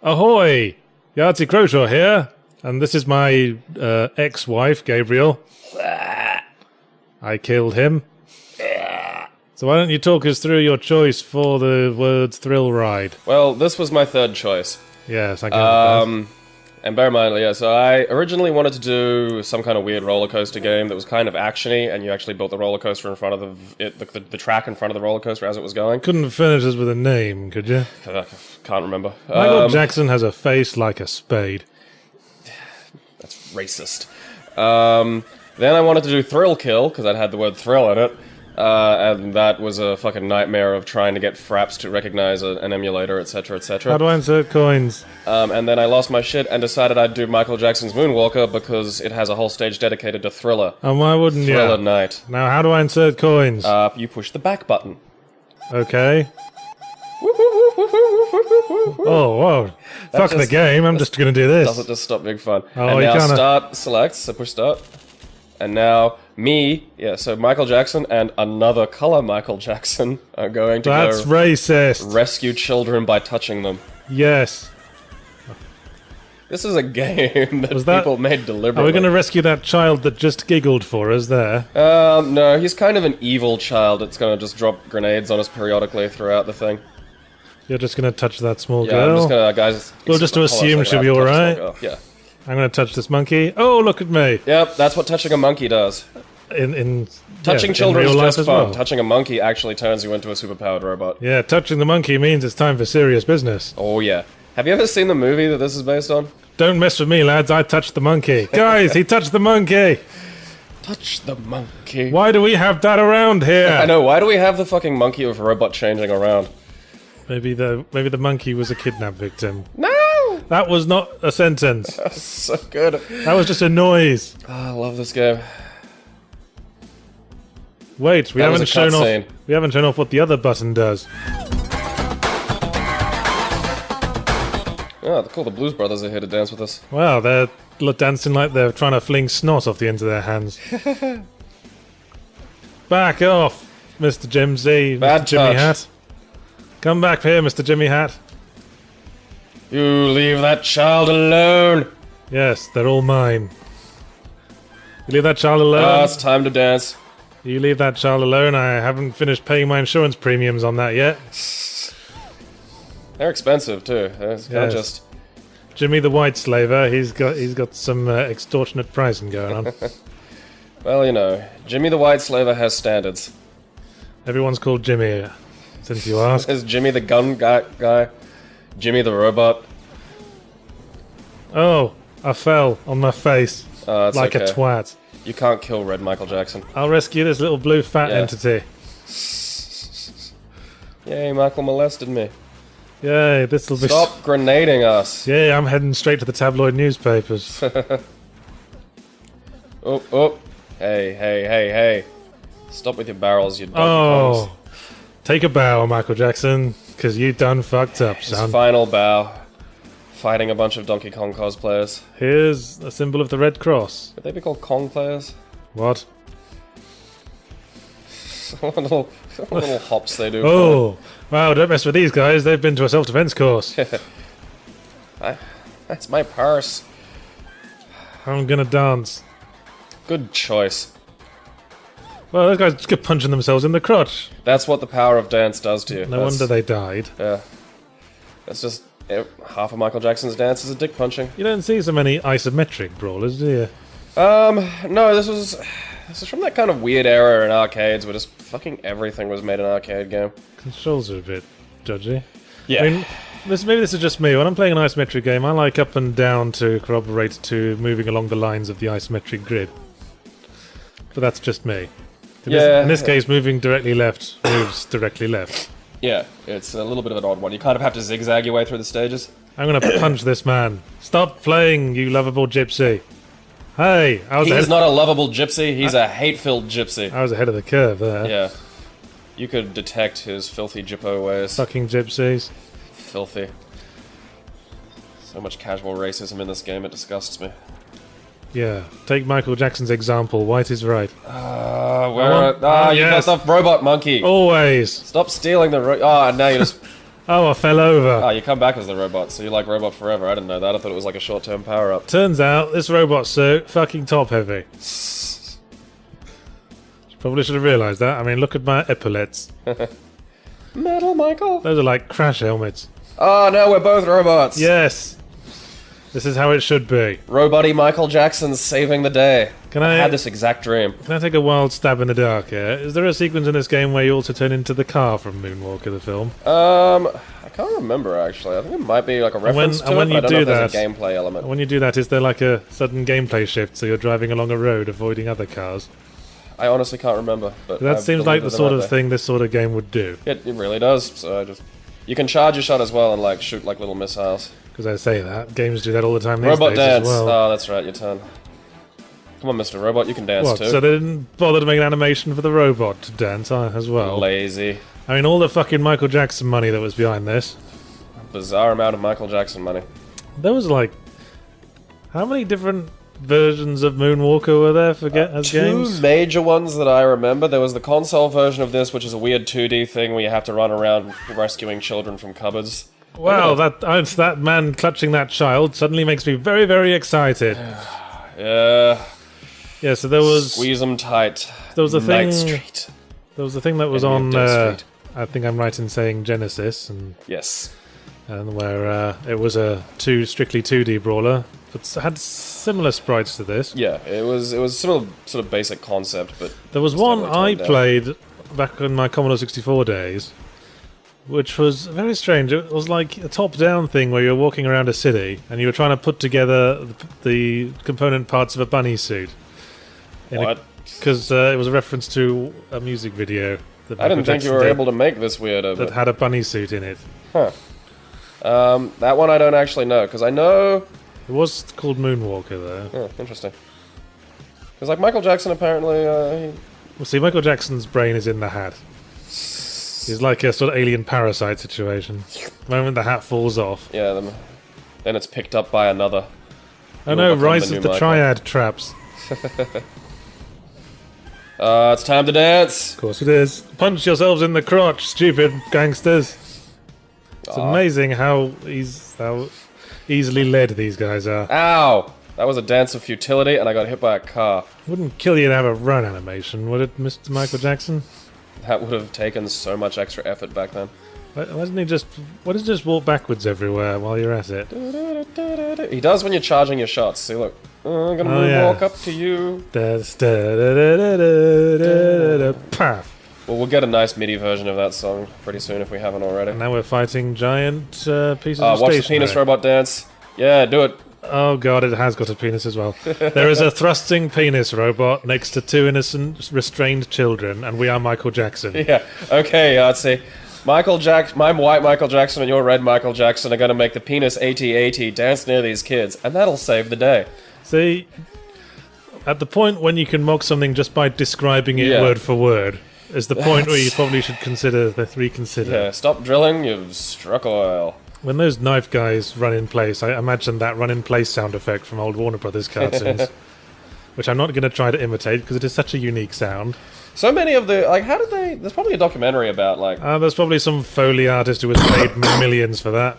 Ahoy! Yahtzee Croshaw here, and this is my ex-wife, Gabriel. I killed him. So why don't you talk us through your choice for the words thrill ride? Well, this was my third choice. Yes, I get it. And bear in mind, yeah, so I originally wanted to do some kind of weird roller coaster game that was kind of actiony, and you actually built the roller coaster in front of the track in front of the roller coaster as it was going. Couldn't finish us with a name, could you? Can't remember. Michael Jackson has a face like a spade. That's racist. Then I wanted to do Thrill Kill, because I'd had the word thrill in it. And that was a fucking nightmare of trying to get fraps to recognize an emulator, etc., etc. How do I insert coins? And then I lost my shit and decided I'd do Michael Jackson's Moonwalker because it has a whole stage dedicated to Thriller. And why wouldn't you? Thriller Night. Now, how do I insert coins? You push the back button. Okay. Oh, whoa. Fuck the game, I'm just gonna do this. Doesn't just stop being fun. Oh, and now you kinda... start, select, so push start. And now, me, so Michael Jackson and another color Michael Jackson are going to That's racist. Rescue children by touching them. Yes. This is a game that people made deliberately. Are we going to rescue that child that just giggled for us there? No, he's kind of an evil child that's going to just drop grenades on us periodically throughout the thing. You're just going to touch that small Yeah, girl? I'm just going to, guys... Well, just to assume she'll be alright. Yeah. I'm going to touch this monkey. Oh, look at me. Yep, that's what touching a monkey does. Touching children is just fun. Touching a monkey actually turns you into a superpowered robot. Yeah, touching the monkey means it's time for serious business. Oh, yeah. Have you ever seen the movie that this is based on? Don't mess with me, lads. I touched the monkey. Guys, he touched the monkey. Touch the monkey. Why do we have that around here? I know, why do we have the fucking monkey with robot changing around? Maybe the monkey was a kidnap victim. No! That was not a sentence. That's so good. That was just a noise. Oh, I love this game. Wait, we haven't shown off. We haven't shown off what the other button does. Oh, cool. The Blues Brothers are here to dance with us. Wow, they're dancing like they're trying to fling snot off the ends of their hands. Back off, Mr. Jim Z. Bad Mr. Jimmy touch. Hat. Come back here, Mr. Jimmy Hat. You leave that child alone. Yes, they're all mine. You leave that child alone. It's time to dance. You leave that child alone. I haven't finished paying my insurance premiums on that yet. They're expensive too. It's not just Jimmy the White Slaver. He's got some extortionate pricing going on. Well, you know, Jimmy the White Slaver has standards. Everyone's called Jimmy, since you ask. Is Jimmy the gun guy? Jimmy the robot? Oh, I fell on my face like a twat. You can't kill Red Michael Jackson. I'll rescue this little blue fat entity. Yay, Michael molested me. Yay, this'll be... Stop grenading us. Yeah, I'm heading straight to the tabloid newspapers. Oh. Hey. Stop with your barrels, you Donkey Kongs. Take a bow, Michael Jackson, because you done fucked up, son. His final bow. Fighting a bunch of Donkey Kong cosplayers. Here's a symbol of the Red Cross. Would they be called Kong players? What? What little hops they do. Oh, wow, don't mess with these guys. They've been to a self-defense course. That's my purse. I'm gonna dance. Good choice. Well, those guys just kept punching themselves in the crotch. That's what the power of dance does to you. No wonder they died. Yeah. That's just... half of Michael Jackson's dance is a dick punching. You don't see so many isometric brawlers, do you? No, this was from that kind of weird era in arcades where just fucking everything was made an arcade game. Controls are a bit dodgy. Yeah. I mean, maybe this is just me. When I'm playing an isometric game, I like up and down to corroborate to moving along the lines of the isometric grid. But that's just me. In this case, moving directly left moves directly left. Yeah, it's a little bit of an odd one. You kind of have to zigzag your way through the stages. I'm gonna punch this man. Stop playing, you lovable gypsy. Hey, He's not a lovable gypsy, he's a hate-filled gypsy. I was ahead of the curve there. Yeah. You could detect his filthy gyppo ways. Fucking gypsies. Filthy. So much casual racism in this game, it disgusts me. Yeah, take Michael Jackson's example. White is right. You got the robot monkey. Always. Stop stealing the now you just Oh, I fell over. Oh, you come back as the robot, so you're like robot forever. I didn't know that. I thought it was like a short-term power-up. Turns out this robot suit fucking top heavy. Probably should have realised that. I mean, look at my epaulets. Metal Michael. Those are like crash helmets. Oh no, we're both robots. Yes. This is how it should be. Robot-y Michael Jackson's saving the day. I had this exact dream. Can I take a wild stab in the dark here? Is there a sequence in this game where you also turn into the car from Moonwalker, the film? I can't remember actually. I think it might be like a reference to it, but I don't know if there's a gameplay element. When you do that, is there like a sudden gameplay shift so you're driving along a road avoiding other cars? I honestly can't remember. But that seems like the sort of thing this sort of game would do. It really does. So you can charge your shot as well and like shoot like little missiles. Because I say that games do that all the time these Robot days dance. as well. Oh, that's right. Your turn. Come on, Mr. Robot, you can dance too. So they didn't bother to make an animation for the robot to dance as well? Lazy. I mean, all the fucking Michael Jackson money that was behind this. Bizarre amount of Michael Jackson money. There was like... How many different versions of Moonwalker were there as games? Two major ones that I remember. There was the console version of this, which is a weird 2D thing where you have to run around rescuing children from cupboards. Wow, that man clutching that child suddenly makes me very, very excited. Yeah. Yeah, so there was... Squeeze them tight. There was a thing... Night Street. There was a thing that was on... I think I'm right in saying Genesis. And yes. And where it was a strictly 2D brawler, but had similar sprites to this. Yeah, it was similar sort of basic concept, but... There was one I played back in my Commodore 64 days, which was very strange. It was like a top-down thing where you were walking around a city and you were trying to put together the component parts of a bunny suit. What? Because it was a reference to a music video. I didn't think you were able to make this weirder. That had a bunny suit in it. Huh. That one I don't actually know, because I know... It was called Moonwalker, though. Oh, interesting. Because, like, Michael Jackson apparently... Well, see, Michael Jackson's brain is in the hat. He's like a sort of alien parasite situation. The moment the hat falls off. Yeah, then it's picked up by another. Oh no, Rise of the Triad traps. It's time to dance! Of course it is. Punch yourselves in the crotch, stupid gangsters. It's amazing how easily led these guys are. Ow! That was a dance of futility and I got hit by a car. Wouldn't kill you to have a run animation, would it, Mr. Michael Jackson? That would have taken so much extra effort back then. Why doesn't he just walk backwards everywhere while you're at it? He does when you're charging your shots. See, look. I'm gonna walk up to you. Paff. Well, we'll get a nice MIDI version of that song pretty soon if we haven't already. And now we're fighting giant pieces of stationery. Watch the penis robot dance. Yeah, do it. Oh god, it has got a penis as well. There is a thrusting penis robot next to two innocent, restrained children, and we are Michael Jackson. Yeah, okay, let's see. My white Michael Jackson and your red Michael Jackson are going to make the penis AT-AT dance near these kids, and that'll save the day. See, at the point when you can mock something just by describing it word for word, is the point where you probably should reconsider. Yeah, stop drilling, you've struck oil. When those knife guys run in place, I imagine that run in place sound effect from old Warner Brothers cartoons, which I'm not going to try to imitate because it is such a unique sound. So many of the how did they? There's probably a documentary about there's probably some Foley artist who was paid millions for that,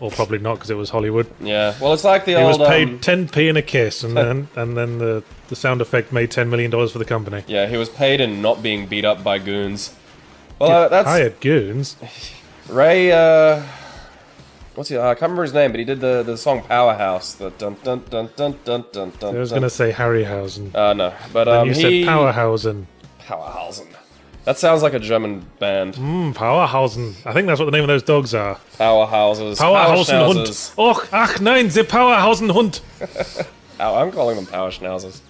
or probably not because it was Hollywood. Yeah, well, it's like the old. He was paid 10p in a kiss, and then the sound effect made $10 million for the company. Yeah, he was paid in not being beat up by goons. Well, that's hired goons. Ray. What's he? I can't remember his name, but he did the song Powerhouse. The dun dun dun dun dun dun dun. I was going to say Harryhausen. No, but you said Powerhausen. Powerhausen. That sounds like a German band. Powerhausen. I think that's what the name of those dogs are. Powerhouses. Powerhausen Hund. Och, ach nein, the Powerhausen Hund. I'm calling them Power Schnauzers.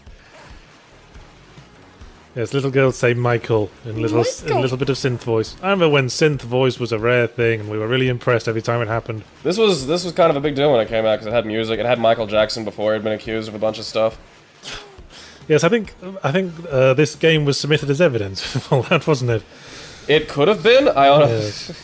Yes, little girls say Michael in a little bit of synth voice. I remember when synth voice was a rare thing, and we were really impressed every time it happened. This was kind of a big deal when it came out because it had music. It had Michael Jackson before he'd been accused of a bunch of stuff. Yes, I think this game was submitted as evidence for all that, wasn't it? It could have been. I honestly.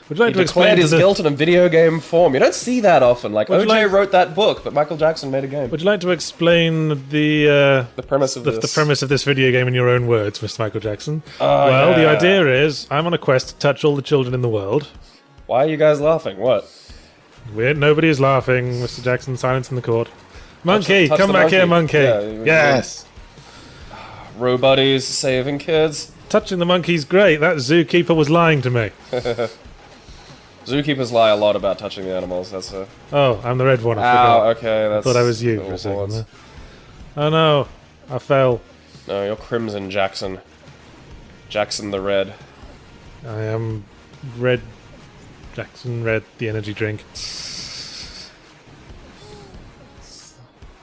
Would you like He to explain declared his to the, guilt in a video game form. You don't see that often. Like, Would you OJ like- wrote that book, but Michael Jackson made a game. Would you like to explain the premise of the this. premise of this video game in your own words, Mr. Michael Jackson? Oh, Well, the yeah. idea is I'm on a quest to touch all the children in the world. Why are you guys laughing? What? Weird. Nobody is laughing, Mr. Jackson. Silence in the court. Monkey, touch come the back here, monkey. monkey. Yeah, Yes. Robuddies saving kids. Touching the monkey's great. That zookeeper was lying to me. Zookeepers lie a lot about touching the animals. That's a. Oh, I'm the red one. I Ow. forgot. Okay, that's. Thought I was you the for a second. awards. There. Oh no, I fell. No, you're Crimson Jackson. Jackson the Red. I am red. Jackson Red, the energy drink.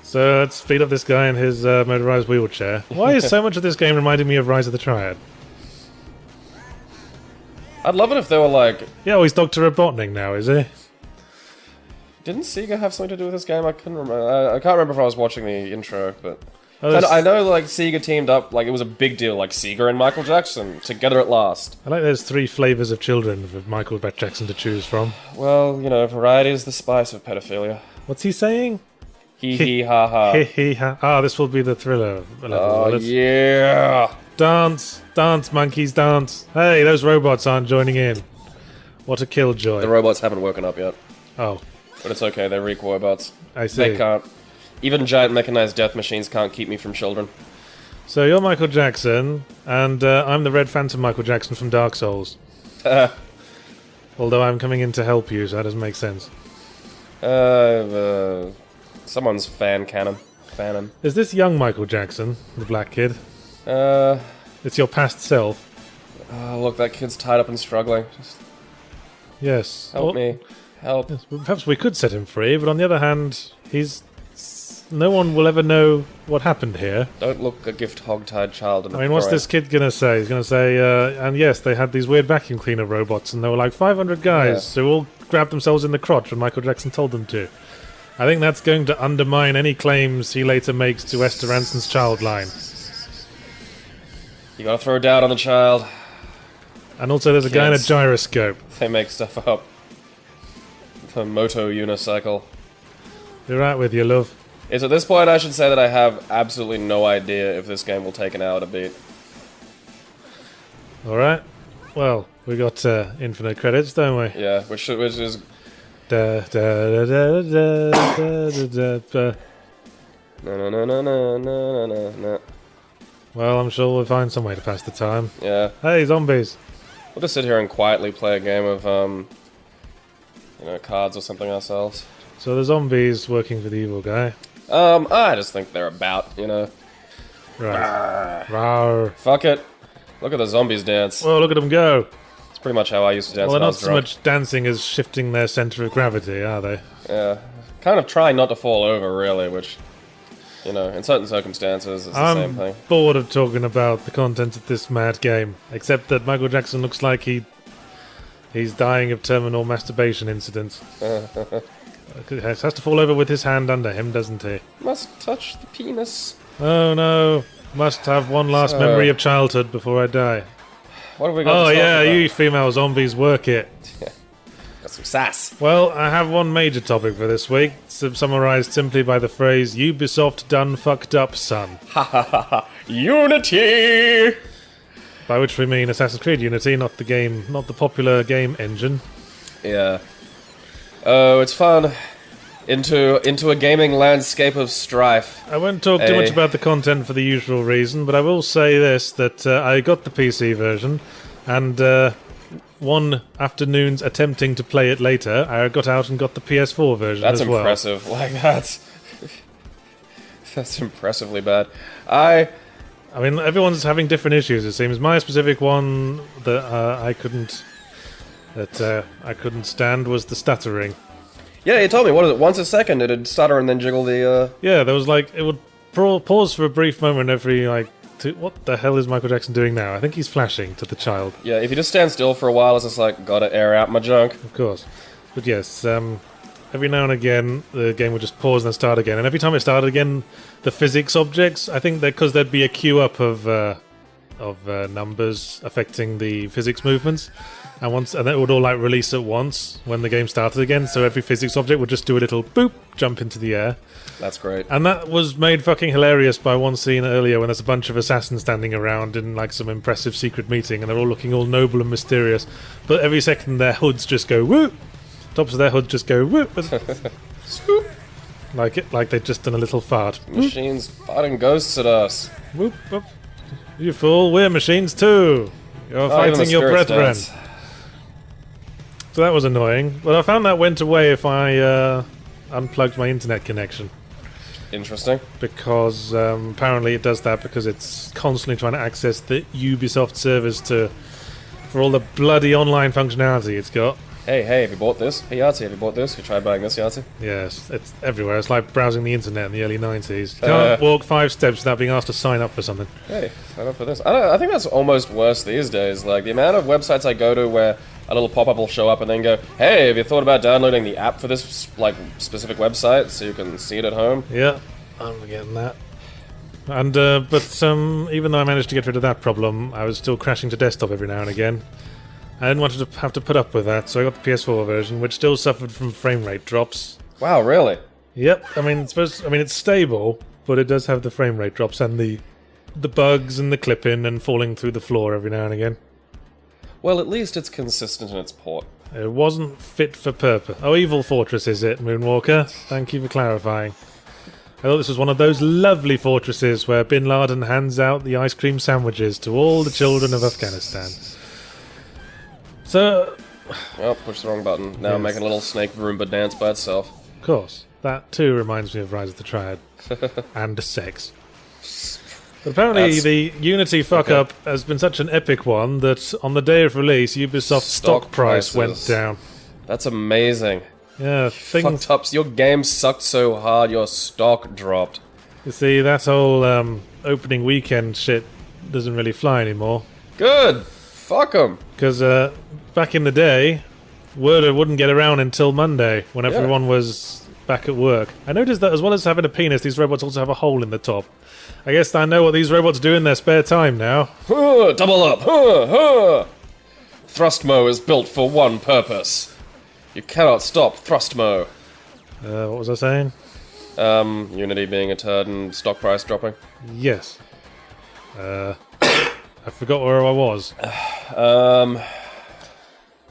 So let's speed up this guy in his motorized wheelchair. Why is so much of this game reminding me of Rise of the Triad? I'd love it if they were like. Yeah, oh, he's Dr. Robotnik now, is he? Didn't Sega have something to do with this game? I couldn't remember. I can't remember if I was watching the intro, but. Oh, I know, like, Sega teamed up, like, it was a big deal, like, Sega and Michael Jackson, together at last. I like there's 3 flavors of children for Michael Jackson to choose from. Well, you know, variety is the spice of pedophilia. What's he saying? Hee hee ha ha. Hee hee ha. Ah, this will be the thriller level. Oh, Let's yeah. Dance, dance, monkeys, dance. Hey, those robots aren't joining in. What a killjoy. The robots haven't woken up yet, Oh, but it's okay, they're Reek robots. I see. They can't. Even giant mechanized death machines can't keep me from children. So you're Michael Jackson, and I'm the Red Phantom Michael Jackson from Dark Souls. Although I'm coming in to help you, so that doesn't make sense. Someone's fan cannon. Fanon. Is this young Michael Jackson, the black kid? Oh, It's your past self. look, that kid's tied up and struggling. Just Yes. help me. Help. Yes, well, perhaps we could set him free, but on the other hand, no one will ever know what happened here. Don't look a gift hog-tied child in the I mean, what's groin. this kid gonna say? He's gonna say, and yes, they had these weird vacuum cleaner robots, and there were like 500 guys who all grabbed themselves in the crotch when Michael Jackson told them to. I think that's going to undermine any claims he later makes to Esther Ranson's child line. You gotta throw doubt on the child. And also, there's a guy in a Kids. gyroscope. They make stuff up. The moto unicycle. Be right with you, love. It's at this point I should say that I have absolutely no idea if this game will take an hour to beat. Alright. Well, we got infinite credits, don't we? Yeah, which is Da, da, da, da, da, da, da, da. no. Well, I'm sure we'll find some way to pass the time. Yeah, Hey, zombies! we'll just sit here and quietly play a game of cards or something ourselves. So the zombies working for the evil guy. I just think they're about, you know. Right. Rawr. Fuck it. Look at the zombies dance. Well, look at them go. It's pretty much how I used to dance Well, when they're I not was so drunk. much dancing as shifting their center of gravity, are they? Yeah. Kind of trying not to fall over, really, which, you know, in certain circumstances, it's the same I'm thing. bored of talking about the content of this mad game, except that Michael Jackson looks like he's dying of terminal masturbation incidents. He has to fall over with his hand under him, doesn't he? Must touch the penis. Oh no, must have one last So- memory of childhood before I die. What have we got Oh to talk yeah, about? you female zombies work it. Got some sass. Well, I have one major topic for this week, summarized simply by the phrase, Ubisoft done fucked up, son. Ha ha ha ha. Unity! By which we mean Assassin's Creed Unity, not the popular game engine. Yeah. Oh, it's fun. Into a gaming landscape of strife. I won't talk too much about the content for the usual reason, but I will say this, that I got the PC version, and one afternoon's attempting to play it later, I got out and got the PS4 version That's as well. impressive. Like, that's impressively bad. I mean, everyone's having different issues, it seems. My specific one that I couldn't stand was the stuttering. Yeah, you told me, what is it, once a second it'd stutter and then jiggle the, Yeah, there was like, it would pause for a brief moment every, like, what the hell is Michael Jackson doing now? I think he's flashing to the child. Yeah, if you just stand still for a while, it's just like, gotta air out my junk. Of course. But yes, every now and again, the game would just pause and then start again. And every time it started again, the physics objects, I think that because there'd be a queue up of numbers affecting the physics movements, and then it would all like release at once when the game started again. So every physics object would just do a little boop, jump into the air. That's great. And that was made fucking hilarious by one scene earlier when there's a bunch of assassins standing around in like some impressive secret meeting, and they're all looking all noble and mysterious. But every second their hoods just go whoop, tops of their hoods just go whoop, swoop. Like they'd just done a little fart. Machines fighting ghosts at us. Whoop, whoop. You fool, we're machines too. You're fighting your brethren. Dance. So that was annoying. But I found that went away if I unplugged my internet connection. Interesting. Because apparently it does that because it's constantly trying to access the Ubisoft servers for all the bloody online functionality it's got. Hey, have you bought this? Hey, Yahtzee, have you bought this? You tried buying this, Yahtzee? Yes, it's everywhere. It's like browsing the internet in the early 90s. You can't walk 5 steps without being asked to sign up for something. Hey, sign up for this. I think that's almost worse these days. Like, the amount of websites I go to where a little pop-up will show up and then go, hey, have you thought about downloading the app for this, like, specific website so you can see it at home? Yeah, I'm getting that. And, but even though I managed to get rid of that problem, I was still crashing to desktop every now and again. I didn't want to have to put up with that, so I got the PS4 version, which still suffered from frame rate drops. Wow, really? Yep. I mean, it's stable, but it does have the frame rate drops and the bugs and the clipping and falling through the floor every now and again. Well, at least it's consistent in its port. It wasn't fit for purpose. Oh, Evil Fortress is it, Moonwalker? Thank you for clarifying. I thought this was one of those lovely fortresses where Bin Laden hands out the ice cream sandwiches to all the children of Afghanistan. So... Oh, pushed the wrong button. Now I'm making a little snake Roomba dance by itself. Of course. That too reminds me of Rise of the Triad. And sex. But apparently the Unity fuck-up has been such an epic one that on the day of release, Ubisoft's stock price went down. That's amazing. Yeah, Fucked up. Your game sucked so hard, your stock dropped. You see, that whole opening weekend shit doesn't really fly anymore. Good! Fuck 'em! Because back in the day, word wouldn't get around until Monday, when everyone was back at work. I noticed that as well as having a penis, these robots also have a hole in the top. I guess I know what these robots do in their spare time now. Double up! Thrustmo is built for one purpose. You cannot stop Thrustmo. What was I saying? Unity being a turd and stock price dropping. Yes. I forgot where I was.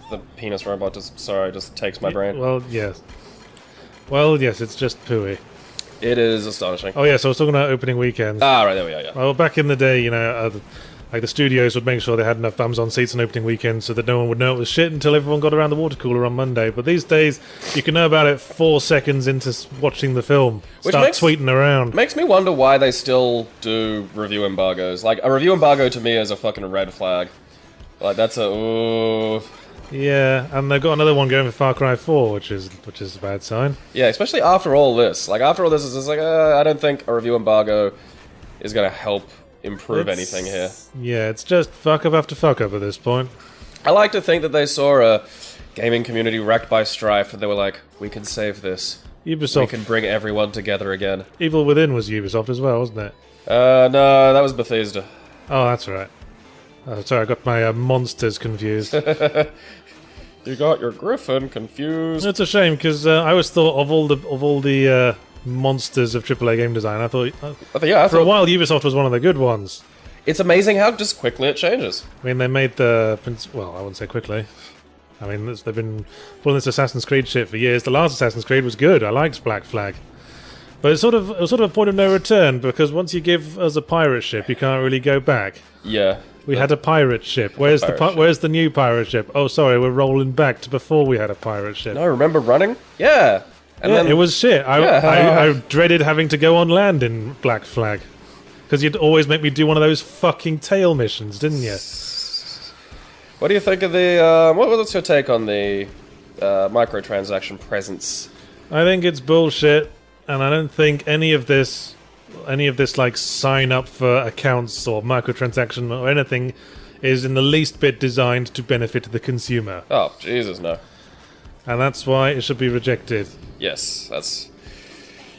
The penis robot just takes my brain. Well, yes. Well, yes, it's just pooey. It is astonishing. Oh, yeah, so I was talking about opening weekends. Ah, right, there we are, yeah. Well, back in the day, you know, like the studios would make sure they had enough bums on seats on opening weekends so that no one would know it was shit until everyone got around the water cooler on Monday. But these days, you can know about it 4 seconds into watching the film. Start tweeting around. Makes me wonder why they still do review embargoes. Like, a review embargo to me is a fucking red flag. Like, that's a... Ooh. Yeah, and they've got another one going for Far Cry 4, which is a bad sign. Yeah, especially after all this. Like, after all this, it's just like, I don't think a review embargo is going to help improve anything here. Yeah, it's just fuck up after fuck up at this point. I like to think that they saw a gaming community wrecked by strife, and they were like, we can save this. Ubisoft. We can bring everyone together again. Evil Within was Ubisoft as well, wasn't it? No, that was Bethesda. Oh, that's right. Sorry, I got my monsters confused. You got your Griffin confused. It's a shame because I always thought of all the monsters of AAA game design. I thought for a while Ubisoft was one of the good ones. It's amazing how just quickly it changes. I mean, they made the well, I wouldn't say quickly. I mean, they've been pulling this Assassin's Creed shit for years. The last Assassin's Creed was good. I liked Black Flag. But it was sort of a point of no return because once you give us a pirate ship, you can't really go back. Yeah. We had a pirate ship. Where's the new pirate ship? Oh, sorry, we're rolling back to before we had a pirate ship. No, remember running? Yeah. And then it was shit. I dreaded having to go on land in Black Flag. Because you'd always make me do one of those fucking tail missions, didn't you? What do you think of the... what's your take on the microtransaction presence? I think it's bullshit, and I don't think any of this like sign up for accounts or microtransaction or anything is in the least bit designed to benefit the consumer. Oh, Jesus, no. And that's why it should be rejected. Yes,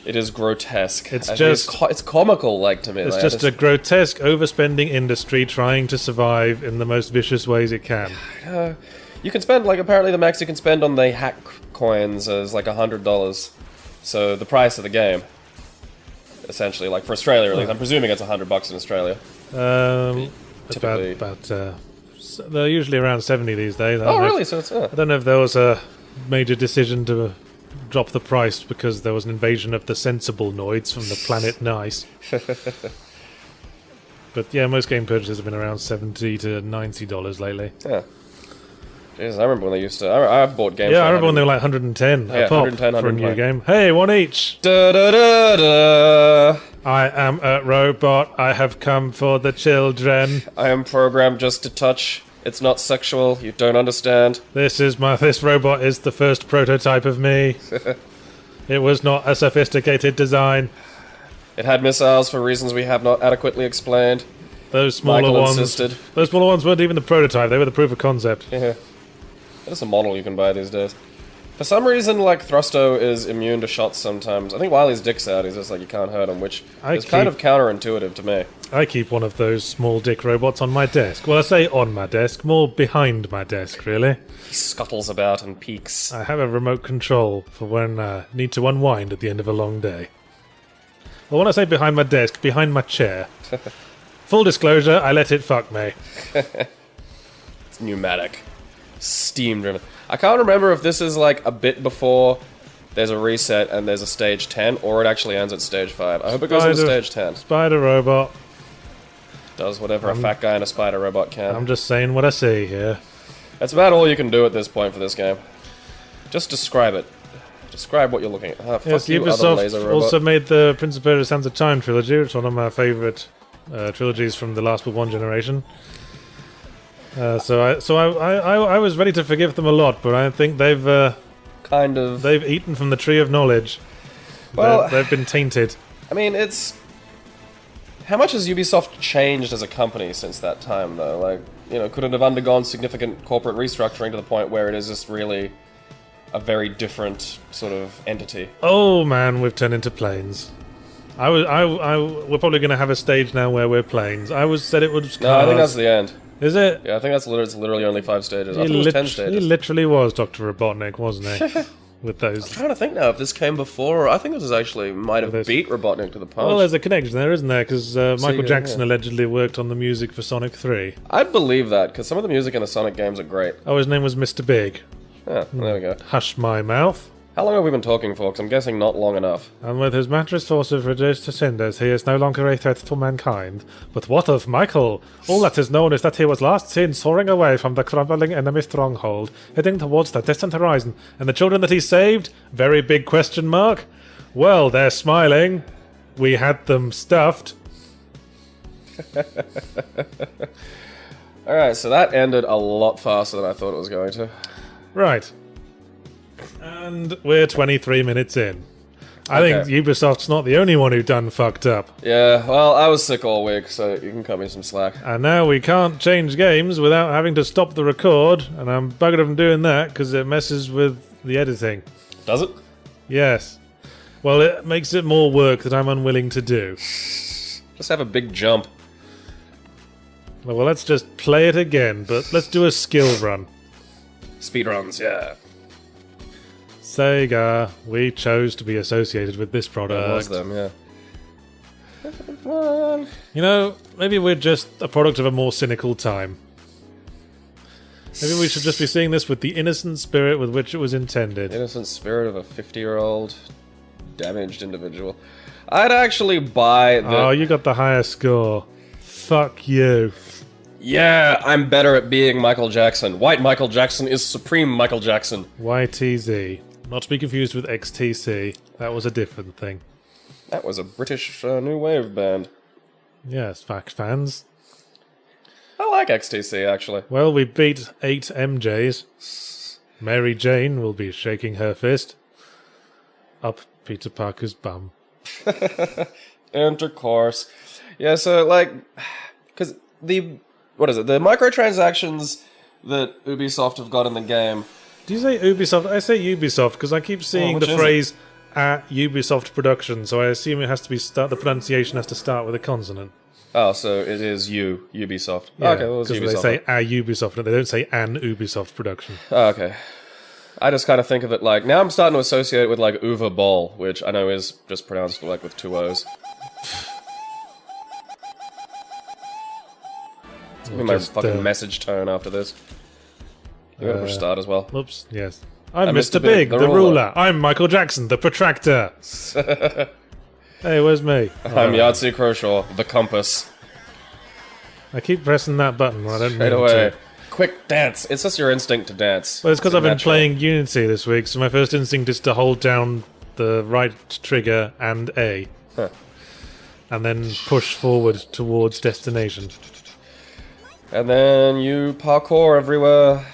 it is grotesque. It's comical, like, to me. It's just a grotesque, overspending industry trying to survive in the most vicious ways it can. You can spend, like, apparently the max you can spend on the hack coins is like $100. So the price of the game, essentially, like for Australia at least. I'm presuming it's $100 in Australia. Typically. They're usually around 70 these days. Oh, really? So it's... I don't know if there was a major decision to drop the price because there was an invasion of the sensible noids from the planet Nice. But yeah, most game purchases have been around $70 to $90 lately. Yeah. Jeez, I remember when they used to... I bought games... Yeah, I remember when they were like 110 a pop 110, for a new game. Hey, one each! Da, da, da, da. I am a robot. I have come for the children. I am programmed just to touch. It's not sexual. You don't understand. This robot is the first prototype of me. It was not a sophisticated design. It had missiles for reasons we have not adequately explained. Those smaller ones weren't even the prototype. They were the proof of concept. Yeah. There's a model you can buy these days. For some reason, like, Thrusto is immune to shots sometimes. I think while his dick's out, he's just like, you can't hurt him, which is kind of counterintuitive to me. I keep one of those small dick robots on my desk. Well, I say on my desk, more behind my desk, really. He scuttles about and peeks. I have a remote control for when I need to unwind at the end of a long day. Well, when I say behind my desk, behind my chair. Full disclosure, I let it fuck me. It's pneumatic. Steam driven. I can't remember if this is like a bit before there's a reset and there's a stage 10, or it actually ends at stage 5. I hope it goes into stage 10. Spider robot. Does whatever a fat guy and a spider robot can. I'm just saying what I see here. That's about all you can do at this point for this game. Just describe it. Describe what you're looking at. Yes, Ubisoft also made the Prince of Persia: Sands of Time trilogy, which is one of my favourite trilogies from the last but one generation. So I was ready to forgive them a lot, but I think they've they've eaten from the tree of knowledge. Well, they've been tainted. I mean, it's how much has Ubisoft changed as a company since that time, though? Like, you know, could it have undergone significant corporate restructuring to the point where it is just really a very different sort of entity? Oh man, we've turned into planes. We're probably going to have a stage now where we're planes. I said it was cars. No, I think that's the end. Is it? Yeah, I think it's literally only 5 stages. I thought it was 10 stages. He literally was Dr. Robotnik, wasn't he? With those. I'm trying to think now if this came before. I think this actually might have beat Robotnik to the punch. Well, there's a connection there, isn't there? Because Michael Jackson allegedly worked on the music for Sonic 3. I'd believe that, because some of the music in the Sonic games are great. Oh, his name was Mr. Big. Yeah, there we go. Hush my mouth. How long have we been talking for? Because I'm guessing not long enough. And with his mattress force of reduced to cinders, he is no longer a threat to mankind. But what of Michael? All that is known is that he was last seen soaring away from the crumbling enemy stronghold, heading towards the distant horizon. And the children that he saved? Very big question mark. Well, they're smiling. We had them stuffed. Alright, so that ended a lot faster than I thought it was going to. Right. And we're 23 minutes in. I think Ubisoft's not the only one who done fucked up. Yeah, well, I was sick all week, so you can cut me some slack. And now we can't change games without having to stop the record, and I'm buggered from doing that because it messes with the editing. Does it? Yes. Well, it makes it more work that I'm unwilling to do. Just have a big jump. Well, let's just play it again, but let's do a skill run. Speedruns, yeah. Sega, we chose to be associated with this product. It was them, yeah. You know, maybe we're just a product of a more cynical time. Maybe we should just be seeing this with the innocent spirit with which it was intended. Innocent spirit of a 50-year-old damaged individual. I'd actually buy the... Oh, you got the higher score. Fuck you. Yeah, I'm better at being Michael Jackson. White Michael Jackson is supreme Michael Jackson. YTZ. Not to be confused with XTC. That was a different thing. That was a British new wave band. Yes, fact fans. I like XTC, actually. Well, we beat 8 MJs. Mary Jane will be shaking her fist up Peter Parker's bum. Intercourse. Yeah, so, like... Because the... What is it? The microtransactions that Ubisoft have got in the game... Do you say Ubisoft? I say Ubisoft because I keep seeing the phrase at Ubisoft production, so I assume it has to be the pronunciation has to start with a consonant. Oh, so it is Ubisoft. Yeah, Okay, well, it's because Ubisoft. they say a Ubisoft, and they don't say an Ubisoft production. Oh, okay. I just kind of think of it like, now I'm starting to associate it with like Uwe Boll, which I know is just pronounced like with 2 O's. It's gonna be my fucking message tone after this. You gotta push start as well. Oops, yes. I'm Mr. Big, the ruler. I'm Michael Jackson, the protractor. Hey, where's me? I'm Yahtzee Croshaw, the compass. I keep pressing that button. I don't Straight mean away. to. Quick dance. It's just your instinct to dance. Well, it's because I've been natural. playing Unity this week, so my first instinct is to hold down the right trigger and A. Huh. And then push forward towards destination. And then you parkour everywhere.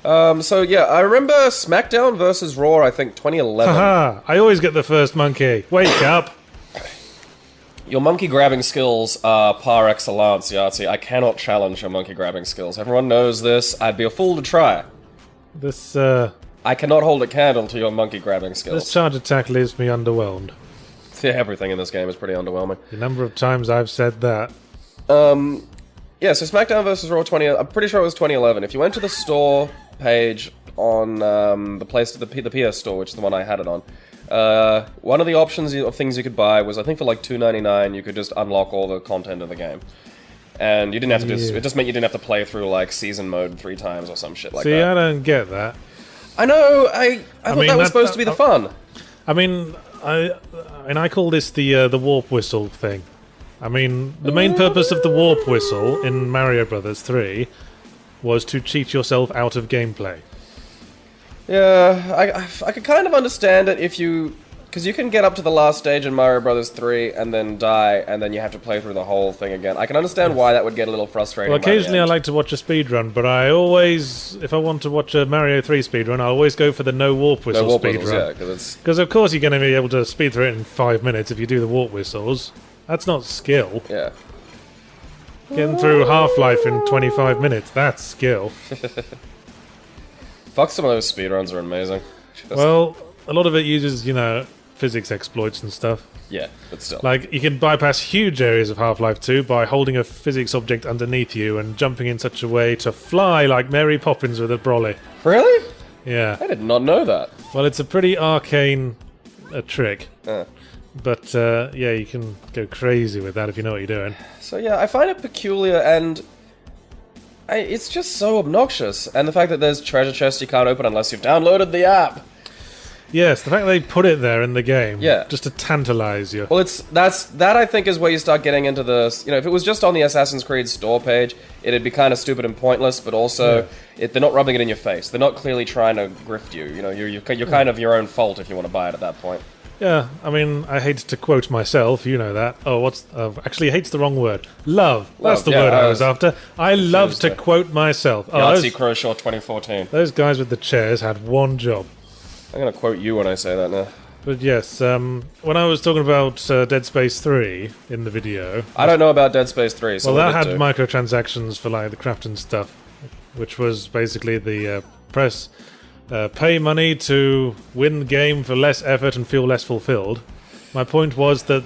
So yeah, I remember SmackDown versus Raw, I think 2011. Haha! I always get the first monkey. Wake up! Your monkey grabbing skills are par excellence, Yahtzee. I cannot challenge your monkey grabbing skills. Everyone knows this. I'd be a fool to try. This I cannot hold a candle to your monkey grabbing skills. this charge attack leaves me underwhelmed. Yeah, everything in this game is pretty underwhelming. The number of times I've said that. Yeah, so SmackDown vs. Raw 20... I'm pretty sure it was 2011. If you went to the store page on the PS store, which is the one I had it on, one of the options of things you could buy was, I think for like $2.99, you could just unlock all the content of the game. And you didn't have to it just meant you didn't have to play through like season mode 3 times or some shit like See, that. I don't get that. I know, I thought mean, that was that- supposed to be the fun. I mean, I call this the warp whistle thing. I mean, the main purpose of the warp whistle in Mario Brothers 3 was to cheat yourself out of gameplay. Yeah, I could kind of understand it if you... Because you can get up to the last stage in Mario Brothers 3 and then die, and then you have to play through the whole thing again. I can understand why that would get a little frustrating. Well, by the occasionally I end. like to watch a speedrun, but I always, if I want to watch a Mario 3 speedrun, I always go for the no warp whistle No warp whistles, yeah, speedrun. because it's... Because of course you're going to be able to speed through it in 5 minutes if you do the warp whistles. That's not skill. Yeah. Getting through Half-Life in 25 minutes, that's skill. Fuck, some of those speedruns are amazing. Just- Well, a lot of it uses, you know, physics exploits and stuff. yeah, but still. Like, you can bypass huge areas of Half-Life 2 by holding a physics object underneath you and jumping in such a way to fly like Mary Poppins with a brolly. Really? Yeah. I did not know that. Well, it's a pretty arcane trick. Uh. But, yeah, you can go crazy with that if you know what you're doing. So yeah, I find it peculiar and... it's just so obnoxious. And the fact that there's treasure chests you can't open unless you've downloaded the app. Yes, the fact they put it there in the game, Yeah. just to tantalize you. Well, that I think is where you start getting into the... You know, if it was just on the Assassin's Creed store page, it'd be kind of stupid and pointless, but also they're not rubbing it in your face. They're not clearly trying to grift you. You know, you're kind of your own fault if you want to buy it at that point. Yeah, I mean, I hate to quote myself, you know that. Oh, actually, hate's the wrong word. Love. That's the yeah, word I I was after. I love to there. quote myself. Oh, Yahtzee those, Croshaw 2014. those guys with the chairs had one job. I'm gonna quote you when I say that now. But yes, when I was talking about Dead Space 3 in the video... I don't know about Dead Space 3, so Well, what that did had it do? microtransactions for, like, the crafting stuff, which was basically the pay money to win the game for less effort and feel less fulfilled. My point was that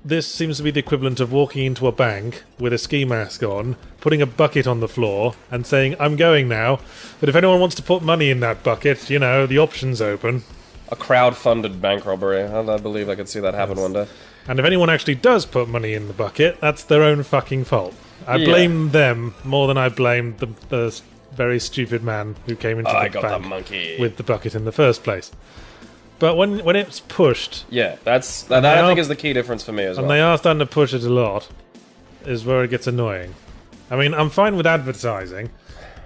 this seems to be the equivalent of walking into a bank with a ski mask on, putting a bucket on the floor, and saying, I'm going now, but if anyone wants to put money in that bucket, you know, the option's open. A crowd-funded bank robbery. I believe I could see that happen one day. And if anyone actually does put money in the bucket, that's their own fucking fault. I Yeah. blame them more than I blame the very stupid man who came into I the got the bank monkey. with the bucket in the first place. But when it's pushed, Yeah, that I think is the key difference for me as and well. they are starting to push it a lot, is where it gets annoying. I mean, I'm fine with advertising.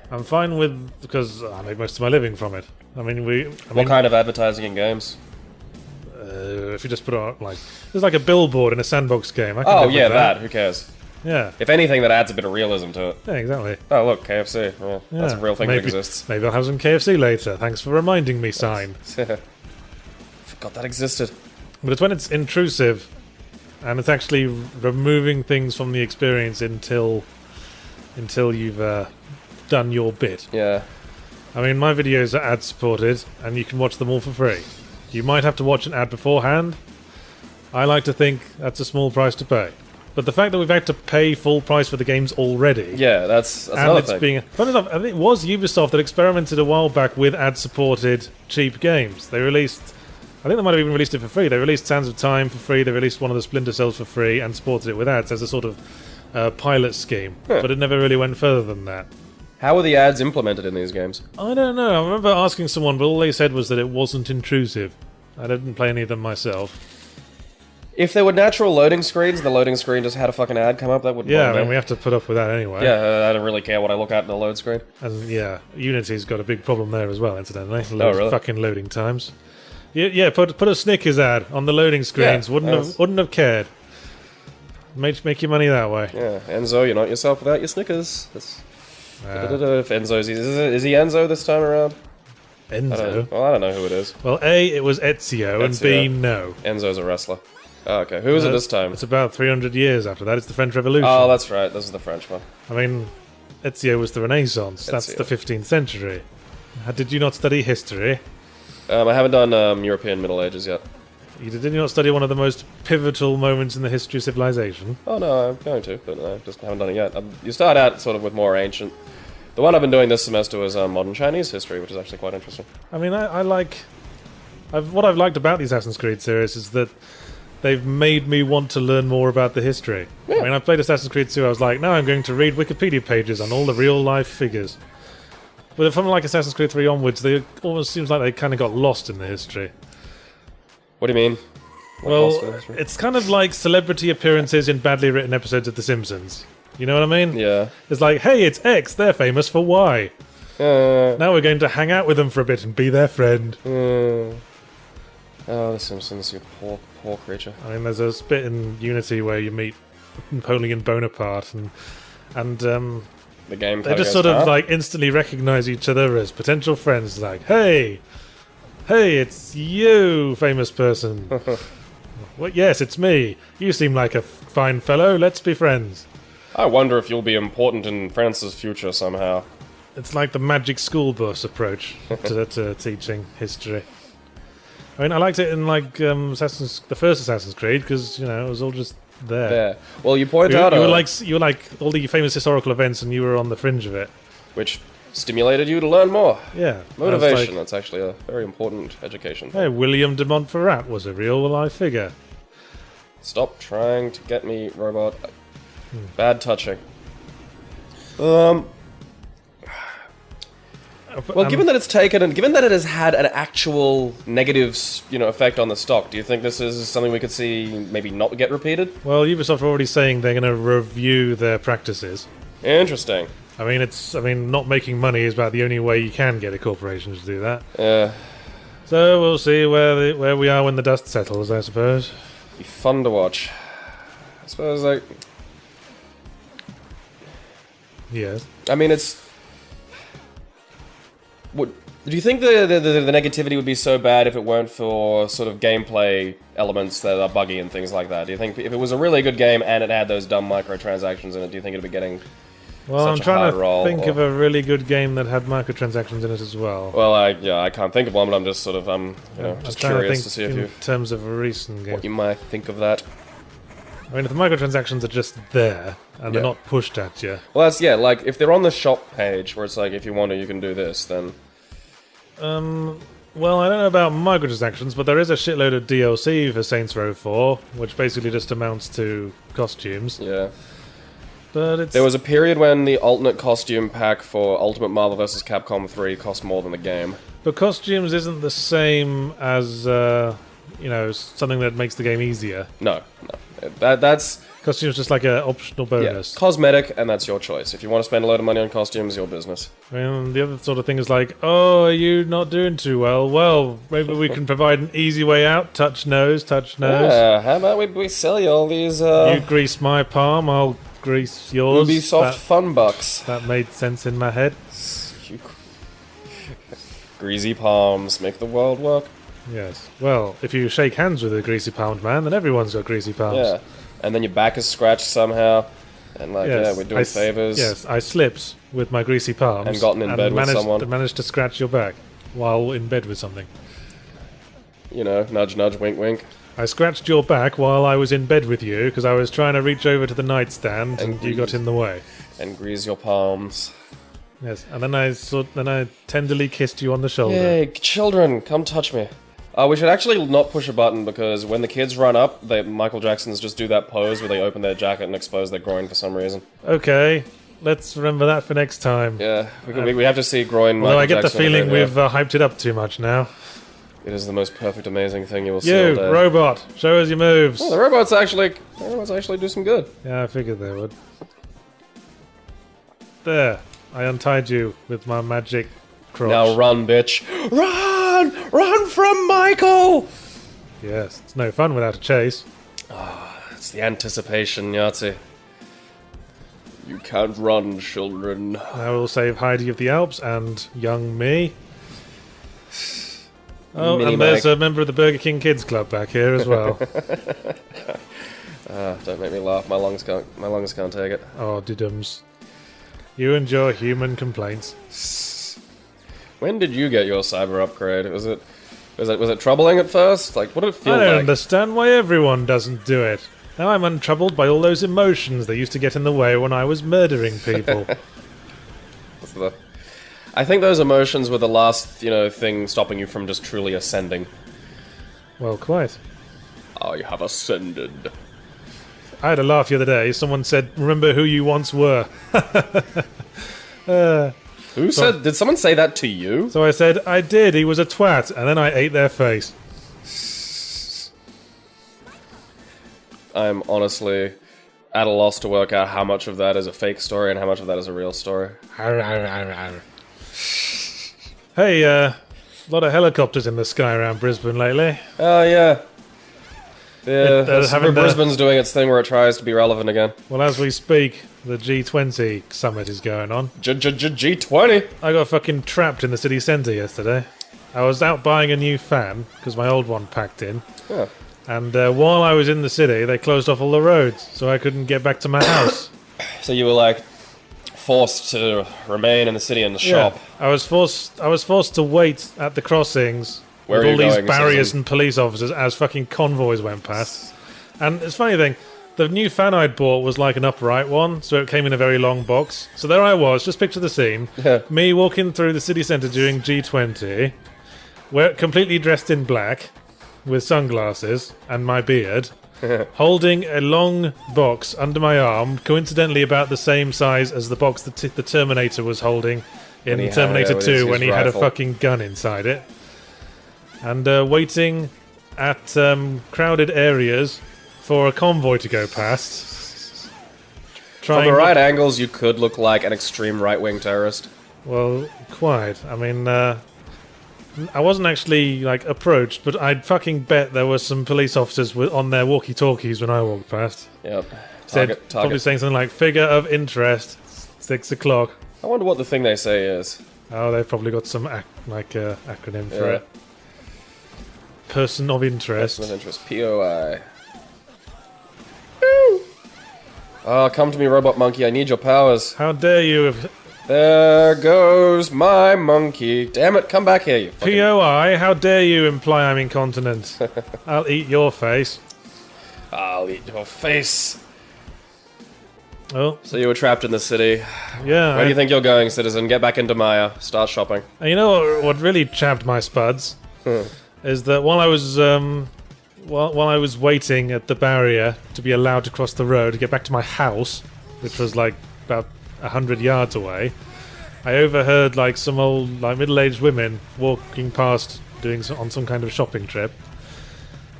I'm fine with... because I make most of my living from it. I mean, What kind of advertising in games? if you just put it on, like... there's like a billboard in a sandbox game. I can Oh, live with yeah, that. Who cares? Yeah. If anything, that adds a bit of realism to it. Yeah, exactly. Oh, look, KFC. Well, that's a Yeah. real thing maybe, that exists. Maybe I'll have some KFC later. Thanks for reminding me, sign. Forgot that existed. But it's when it's intrusive and it's actually removing things from the experience until you've done your bit. Yeah. I mean, my videos are ad supported and you can watch them all for free. You might have to watch an ad beforehand, I like to think that's a small price to pay. But the fact that we've had to pay full price for the games already... Yeah, that's and another it's thing. being... Funny enough, I think it was Ubisoft that experimented a while back with ad-supported cheap games. They released... I think they might have even released it for free. They released Sands of Time for free, they released one of the Splinter Cells for free, and supported it with ads as a sort of pilot scheme. Huh. But it never really went further than that. How are the ads implemented in these games? I don't know. I remember asking someone, but all they said was that it wasn't intrusive. I didn't play any of them myself. If there were natural loading screens, the loading screen just had a fucking ad come up, that would Yeah, bother I me. mean, we have to put up with that anyway. Yeah, I don't really care what I look at in the load screen. And yeah, Unity's got a big problem there as well, incidentally. Really? Fucking loading times. Yeah, put a Snickers ad on the loading screens. Yeah, wouldn't have cared. Make your money that way. Yeah, Enzo, you're not yourself without your Snickers. That's... Uh, If Enzo's... Is he Enzo this time around? Enzo. I don't know who it is. Well, A, it was Ezio, and B, Ezio. no. Enzo's a wrestler. Oh, okay. Who is it this time? It's about 300 years after that. It's the French Revolution. Oh, that's right. This is the French one. I mean, Ezio was the Renaissance. That's Ezio. the 15th century. Did you not study history? I haven't done European Middle Ages yet. Did you not study one of the most pivotal moments in the history of civilization? Oh, no, I'm going to, but I just haven't done it yet. You start out sort of with more ancient... The one I've been doing this semester was modern Chinese history, which is actually quite interesting. I mean, I like... what I've liked about the Assassin's Creed series is that they've made me want to learn more about the history. Yeah. I mean, I played Assassin's Creed 2, I was like, now I'm going to read Wikipedia pages on all the real-life figures. But from like Assassin's Creed 3 onwards, they almost seems like they kind of got lost in the history. What do you mean? Well, it's kind of like celebrity appearances in badly written episodes of The Simpsons. You know what I mean? Yeah. It's like, hey, it's X, they're famous for Y. Now we're going to hang out with them for a bit and be their friend. Oh, The Simpsons, you poor creature. I mean, there's a bit in Unity where you meet Napoleon Bonaparte and The game they just sort of like instantly recognize each other as potential friends. Like, hey, it's you, famous person. Well, yes, it's me. You seem like a fine fellow. Let's be friends. I wonder if you'll be important in France's future somehow. It's like the magic school bus approach to teaching history. I mean, I liked it in like the first Assassin's Creed because it was all just there. There. Well, you point You out were like all the famous historical events, and you were on the fringe of it. which stimulated you to learn more. Yeah, Motivation. That's actually a very important education. Hey, William de Montferrat was a real life figure. Stop trying to get me, robot. Hmm. Bad touching. Well, given that it's taken and given that it has had an actual negative, effect on the stock, do you think this is something we could see maybe not get repeated? Well, Ubisoft are already saying they're going to review their practices. Interesting. I mean, not making money is about the only way you can get a corporation to do that. Yeah. So we'll see where we are when the dust settles, I suppose. Be fun to watch. I suppose, Yes. I mean, it's... Do you think the negativity would be so bad if it weren't for sort of gameplay elements that are buggy and things like that? Do you think if it was a really good game and it had those dumb microtransactions in it, do you think it'd be getting Well, I'm such a trying hard to roll, think or- of a really good game that had microtransactions in it as well. Well, I can't think of one, but I'm just sort of, I'm just trying curious to to think see if in you... terms of a recent game. What you might think of that. I mean, if the microtransactions are just there and they're Yeah. not pushed at you. Well, that's, yeah, like, if they're on the shop page, where it's like, if you want to, you can do this, then... Well, I don't know about microtransactions, but there is a shitload of DLC for Saints Row 4, which basically just amounts to costumes. Yeah. But it's... There was a period when the alternate costume pack for Ultimate Marvel vs. Capcom 3 cost more than the game. But costumes isn't the same as, something that makes the game easier. No. That's... Costumes just like an optional bonus. Cosmetic, and that's your choice. If you want to spend a load of money on costumes, your business. I mean, the other sort of thing is like, oh, are you not doing too well? Well, maybe we can provide an easy way out. Touch nose, touch nose. Yeah, how about we sell you all these, You grease my palm, I'll grease yours. Ubisoft fun bucks. That made sense in my head. Greasy palms make the world work. Yes. Well, if you shake hands with a greasy palmed man, then everyone's got greasy palms. Yeah. And then your back is scratched somehow. And we're doing favors. Yes, I slipped with my greasy palms. And gotten in bed with someone. Managed to scratch your back while in bed with something. Nudge, nudge, wink, wink. I scratched your back while I was in bed with you because I was trying to reach over to the nightstand and you got in the way. And grease your palms. Yes, and then I tenderly kissed you on the shoulder. Yay, children, come touch me. We should actually not push a button because when the kids run up, Michael Jacksons just do that pose where they open their jacket and expose their groin for some reason. Okay, let's remember that for next time. Yeah, we have to see groin. Well, I get the feeling we've hyped it up too much now. It is the most perfect, amazing thing you will see all day. You, robot, show us your moves. Oh, the robots actually do some good. Yeah, I figured they would. There, I untied you with my magic crotch. Now run, bitch. Run! Run from Michael! Yes, it's no fun without a chase. It's the anticipation, Yahtzee. You can't run, children. I will save Heidi of the Alps and young me. Oh, Mini and there's a member of the Burger King Kids Club back here as well. Don't make me laugh. My lungs can't take it. Oh, didums. You and your human complaints. When did you get your cyber upgrade? Was it troubling at first? Like, what did it feel like? I don't understand why everyone doesn't do it. Now I'm untroubled by all those emotions that used to get in the way when I was murdering people. I think those emotions were the last, thing stopping you from just truly ascending. Well, quite. I have ascended. I had a laugh the other day. Someone said, "Remember who you once were." Who said? Did someone say that to you? So I said, "I did. He was a twat," and then I ate their face. I'm honestly at a loss to work out how much of that is a fake story and how much of that is a real story. Hey, a lot of helicopters in the sky around Brisbane lately. Oh, yeah. Brisbane's doing its thing where it tries to be relevant again. Well, as we speak, the G20 summit is going on. G20? I got fucking trapped in the city centre yesterday. I was out buying a new fan, because my old one packed in. Yeah. And while I was in the city, they closed off all the roads, so I couldn't get back to my house. So you were, forced to remain in the city and the shop. I was forced to wait at the crossings with all these barriers and police officers as fucking convoys went past. And it's a funny thing, the new fan I'd bought was like an upright one, so it came in a very long box. So there I was, just picture the scene, me walking through the city centre during G20, completely dressed in black, with sunglasses and my beard, holding a long box under my arm, coincidentally about the same size as the box that the Terminator was holding in Terminator 2 when he had a fucking gun inside it. And waiting at crowded areas for a convoy to go past. From the right angles, you could look like an extreme right-wing terrorist. Well, quite. I mean, I wasn't actually, approached, but I'd fucking bet there were some police officers on their walkie-talkies when I walked past. Yep. Probably saying something like, figure of interest, 6 o'clock. I wonder what the thing they say is. Oh, they've probably got some, acronym for it. Person of interest. Person of interest. POI. Oh, come to me, robot monkey. I need your powers. How dare you... There goes my monkey. Damn it, come back here, you fucking... POI, how dare you imply I'm incontinent? I'll eat your face. I'll eat your face. Oh. So you were trapped in the city. Yeah. Where do you think you're going, citizen? Get back into Maya. Start shopping. And you know what really chapped my spuds? Is that while I was waiting at the barrier to be allowed to cross the road to get back to my house, which was about 100 yards away, I overheard some old middle-aged women walking past on some kind of shopping trip.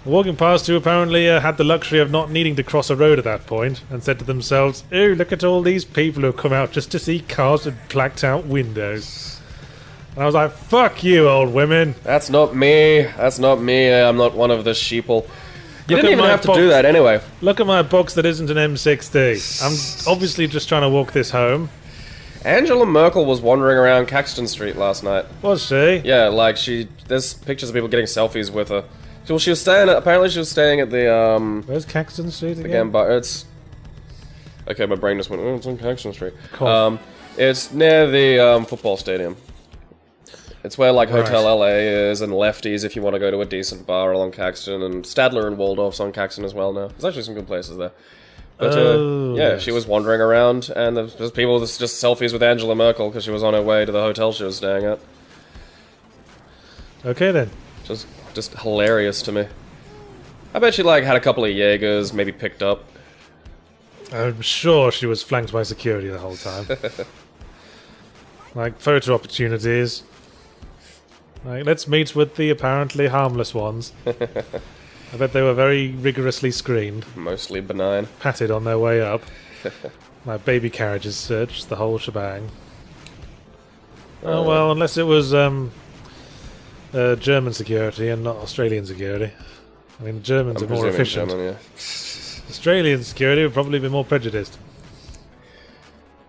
Walking past who apparently had the luxury of not needing to cross a road at that point and said to themselves, "Oh, look at all these people who come out just to see cars with blacked out windows." And I was like, fuck you, old women. That's not me. That's not me. I'm not one of the sheeple. You didn't even have to do that anyway. Look at my box that isn't an M60. I'm obviously just trying to walk this home. Angela Merkel was wandering around Caxton Street last night. Was she? Yeah, there's pictures of people getting selfies with her. Well, she was staying at the, Where's Caxton Street again? It's... Okay, my brain just went, oh, it's on Caxton Street. Cool. It's near the, football stadium. It's where, like, Right. Hotel LA is, and Lefties if you want to go to a decent bar along Caxton, and Stadler and Waldorf's on Caxton as well now. There's actually some good places there. But, yeah, yes. she was wandering around, and there's people just selfies with Angela Merkel because she was on her way to the hotel she was staying at. Okay, then. Just hilarious to me. I bet she, like, had a couple of Jaegers, maybe picked up. I'm sure she was flanked by security the whole time. Like, photo opportunities. Like, let's meet with the apparently harmless ones. I bet they were very rigorously screened. Mostly benign. Patted on their way up. Like, baby carriages searched, the whole shebang. Oh, well, unless it was, German security and not Australian security. I mean, the Germans I'm are more presuming efficient. German, yeah. Australian security would probably be more prejudiced.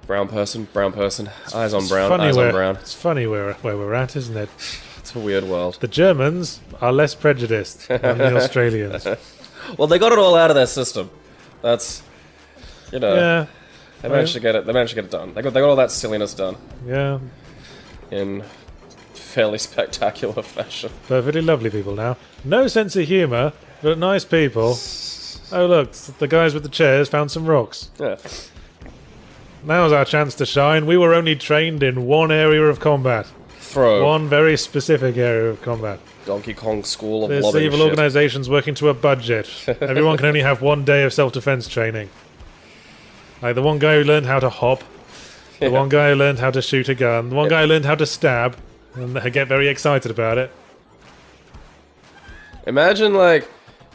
Brown person, eyes on It's brown, funny eyes where, on brown. It's funny where we're at, isn't it? It's a weird world. The Germans are less prejudiced than the Australians. Well, they got it all out of their system. That's, you know, Yeah, they managed to get it. They managed to get it done. They got all that silliness done yeah. in fairly spectacular fashion. Perfectly lovely people now. No sense of humour, but nice people. Oh look, the guys with the chairs found some rocks. Yeah. Now's our chance to shine. We were only trained in one area of combat. Throw. One very specific area of combat. Donkey Kong School of This Lobbing evil shit. organisation's working to a budget. Everyone can only have 1 day of self-defense training. Like the one guy who learned how to hop, the one guy who learned how to shoot a gun, the one guy who learned how to stab, and they get very excited about it. Imagine, like,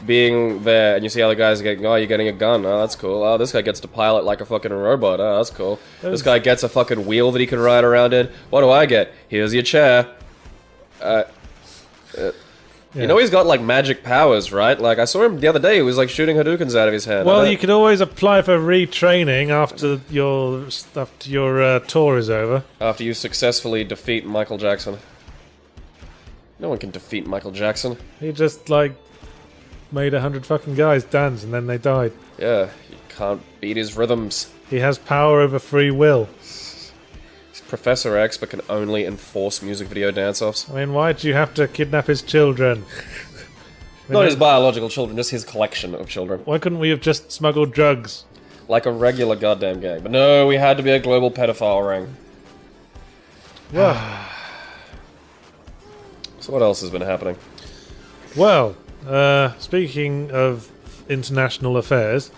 being there and you see other guys getting, oh, you're getting a gun. Oh, that's cool. Oh, this guy gets to pilot like a fucking robot. Oh, that's cool. This guy gets a fucking wheel that he can ride around in. What do I get? Here's your chair. You know he's got, like, magic powers, right? Like, I saw him the other day. He was, like, shooting Hadoukens out of his hand. Well, you could always apply for retraining after your tour is over. After you successfully defeat Michael Jackson. No one can defeat Michael Jackson. He just, like, made 100 fucking guys dance and then they died. Yeah, you can't beat his rhythms. He has power over free will. He's Professor X, but can only enforce music video dance-offs. I mean, why'd you have to kidnap his children? Not his biological children, just his collection of children. Why couldn't we have just smuggled drugs? Like a regular goddamn gang. But no, we had to be a global pedophile ring. Well, So what else has been happening? well, speaking of international affairs,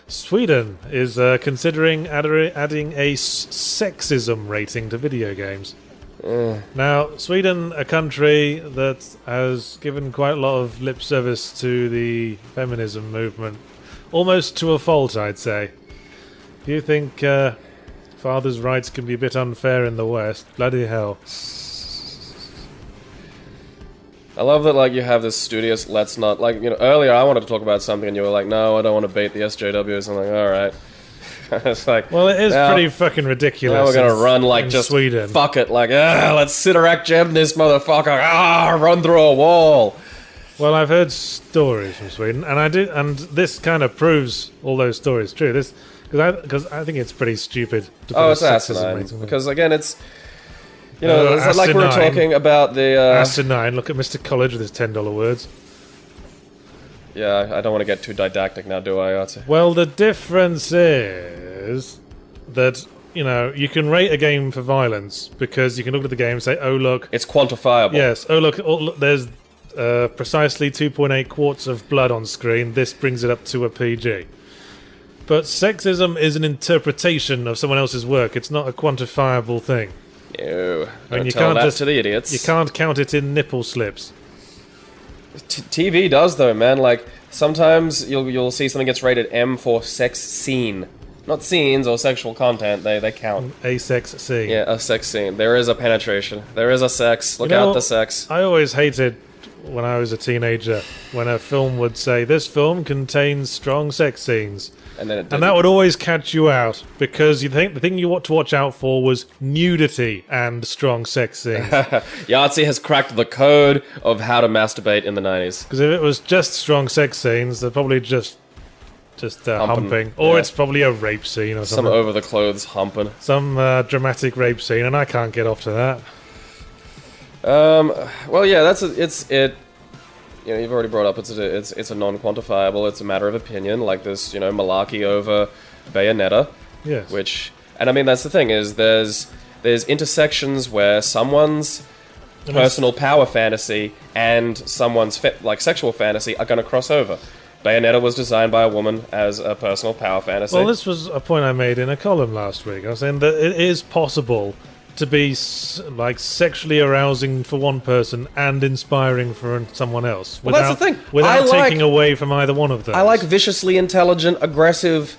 Sweden is considering adding a sexism rating to video games. Now, Sweden, a country that has given quite a lot of lip service to the feminism movement, almost to a fault, I'd say. Do you think fathers' rights can be a bit unfair in the West? Bloody hell. I love that, like, you have this studious, let's not, like, you know, earlier I wanted to talk about something and you were like, no, I don't want to bait the SJWs. I'm like, alright. It's like, Well, it is now- pretty fucking ridiculous. Now we're gonna in- run, like, in just Sweden. fuck it, like, let's Sidorak gem this motherfucker, run through a wall. Well, I've heard stories from Sweden, and this kind of proves all those stories true. This because I think it's pretty stupid to put It's a sexism asinine, rating on it. because, again, it's, you know, it's like we were asinine. talking about the, Asinine. Look at Mr. College with his $10 words. yeah, I don't want to get too didactic now, do I, Artie? Well, the difference is that, you know, you can rate a game for violence because you can look at the game and say, oh, look. It's quantifiable. Yes. Oh, look, there's precisely 2.8 quarts of blood on screen. This brings it up to a PG. But sexism is an interpretation of someone else's work. It's not a quantifiable thing. No, I mean, don't tell that to the idiots. You can't count it in nipple slips. TV does, though, man. Like, sometimes you'll see something gets rated M for sex scene. Not scenes or sexual content, they count. A sex scene. Yeah, a sex scene. There is a penetration. There is a sex. Look You know, out the sex. I always hated when I was a teenager when a film would say, this film contains strong sex scenes. And then it didn't. And that would always catch you out because you think the thing you want to watch out for was nudity and strong sex scenes. Yahtzee has cracked the code of how to masturbate in the 90s. Because if it was just strong sex scenes, they're probably just humping. Or yeah. it's probably a rape scene or Some something. over-the-clothes humping. Some dramatic rape scene, and I can't get off to that. Well, yeah, it. You know, you've already brought up it's a non-quantifiable. It's a matter of opinion, like this, malarkey over Bayonetta. Yes. And I mean, that's the thing is there's intersections where someone's personal power fantasy and someone's sexual fantasy are going to cross over. Bayonetta was designed by a woman as a personal power fantasy. Well, this was a point I made in a column last week. I was saying that it is possible to be sexually arousing for one person and inspiring for someone else. Well, that's the thing. Without taking away from either one of them. I like viciously intelligent, aggressive,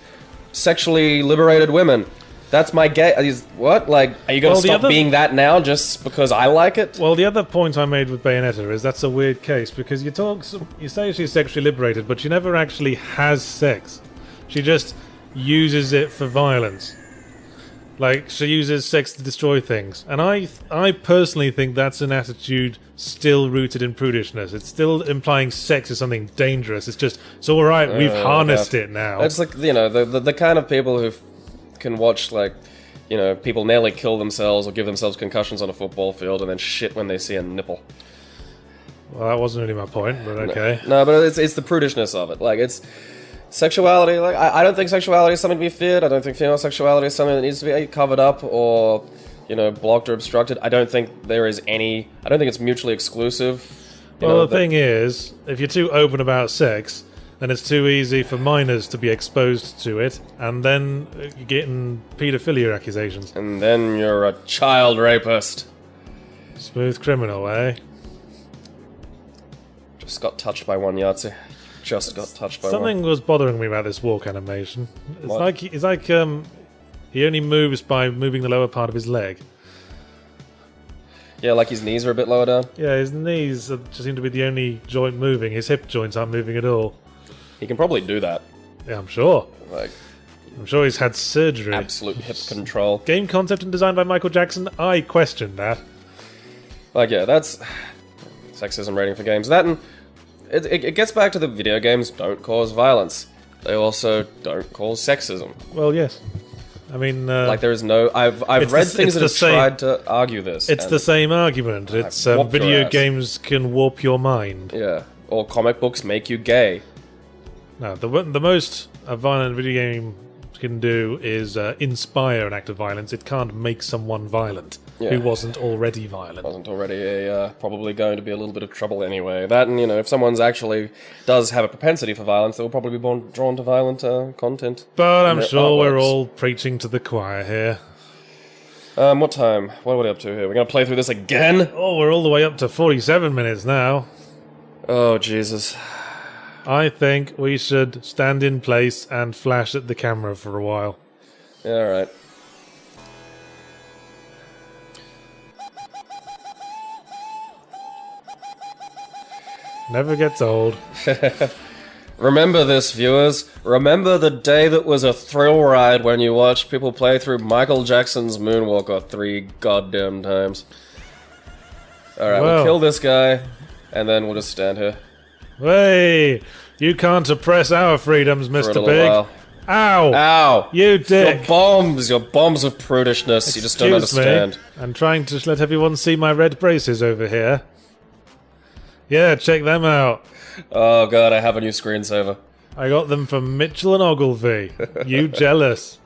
sexually liberated women. That's my gay. What? Like, are you going to stop being that now just because I like it? Well, the other point I made with Bayonetta is that's a weird case because you say she's sexually liberated, but she never actually has sex. She just uses it for violence. Like, she uses sex to destroy things. And I personally think that's an attitude still rooted in prudishness. It's still implying sex is something dangerous. It's just, it's alright, we've harnessed it now. It's like, the kind of people who can watch, people nearly kill themselves or give themselves concussions on a football field and then shit when they see a nipple. Well, that wasn't really my point, but okay. No, but it's the prudishness of it. Like, it's... Sexuality, I don't think sexuality is something to be feared. I don't think female sexuality is something that needs to be covered up or, blocked or obstructed. I don't think it's mutually exclusive. The thing is, if you're too open about sex, then it's too easy for minors to be exposed to it, and then you're getting paedophilia accusations. And then you're a child rapist. Smooth criminal, eh? Just got touched by one Yahtzee. Just got touched by Something was bothering me about this walk animation. It's like he only moves by moving the lower part of his leg. Yeah, like his knees are a bit lower down. Yeah, his knees just seem to be the only joint moving. His hip joints aren't moving at all. He can probably do that. Yeah, I'm sure. I'm sure he's had surgery. Absolute hip control. Game concept and design by Michael Jackson. I question that. That's sexism rating for games. That and it gets back to the video games don't cause violence. They also don't cause sexism. Well, yes. I mean... there is no... I've read things that have tried to argue this. It's the same argument. It's video games can warp your mind. Yeah. Or comic books make you gay. No, the most a violent video game can do is inspire an act of violence. It can't make someone violent who wasn't already violent. Wasn't already probably going to be a little bit of trouble anyway. That and, if someone's actually does have a propensity for violence, they will probably be drawn to violent content. But I'm sure we're all preaching to the choir here. What time? What are we up to here? We're going to play through this again? Oh, we're all the way up to 47 minutes now. Oh, Jesus. I think we should stand in place and flash at the camera for a while. Yeah, alright. Never gets old. Remember this, viewers. Remember the day that was a thrill ride when you watched people play through Michael Jackson's Moonwalker 3 goddamn times. Alright, we'll kill this guy, and then we'll just stand here. Hey! You can't oppress our freedoms, Mr. Big. While. Ow! Ow! You dick! Your bombs of prudishness. You just don't understand. I'm trying to let everyone see my red braces over here. Yeah, check them out. Oh god, I have a new screensaver. I got them from Mitchell and Ogilvy. You jealous?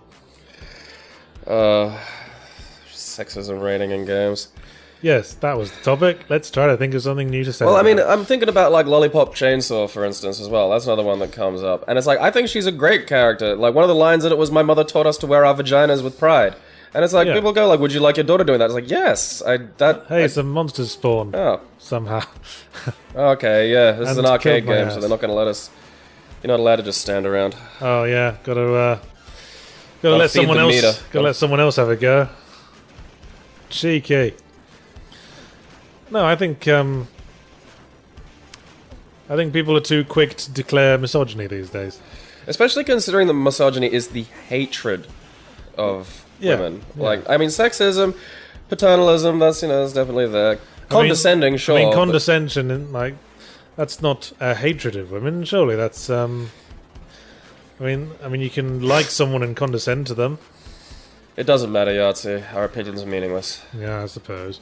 Sexism rating in games. Yes, that was the topic. Let's try to think of something new to say. Well, I mean, I'm thinking about, Lollipop Chainsaw, for instance, as well. That's another one that comes up. And it's I think she's a great character. One of the lines in it was, my mother taught us to wear our vaginas with pride. And it's people go, would you like your daughter doing that? It's yes. Some monsters spawn. Oh. Somehow. Okay, yeah. This is an arcade game, so they're not going to let us... You're not allowed to just stand around. Oh, yeah. Gotta let someone else... Gotta let someone else have a go. Cheeky. No, I think people are too quick to declare misogyny these days. Especially considering that misogyny is the hatred of women. Yeah. Sexism, paternalism, that's definitely there. Condescending, sure. I mean, condescension, that's not a hatred of women, surely. That's, I mean, you can like someone and condescend to them. It doesn't matter, Yahtzee. Our opinions are meaningless. Yeah, I suppose.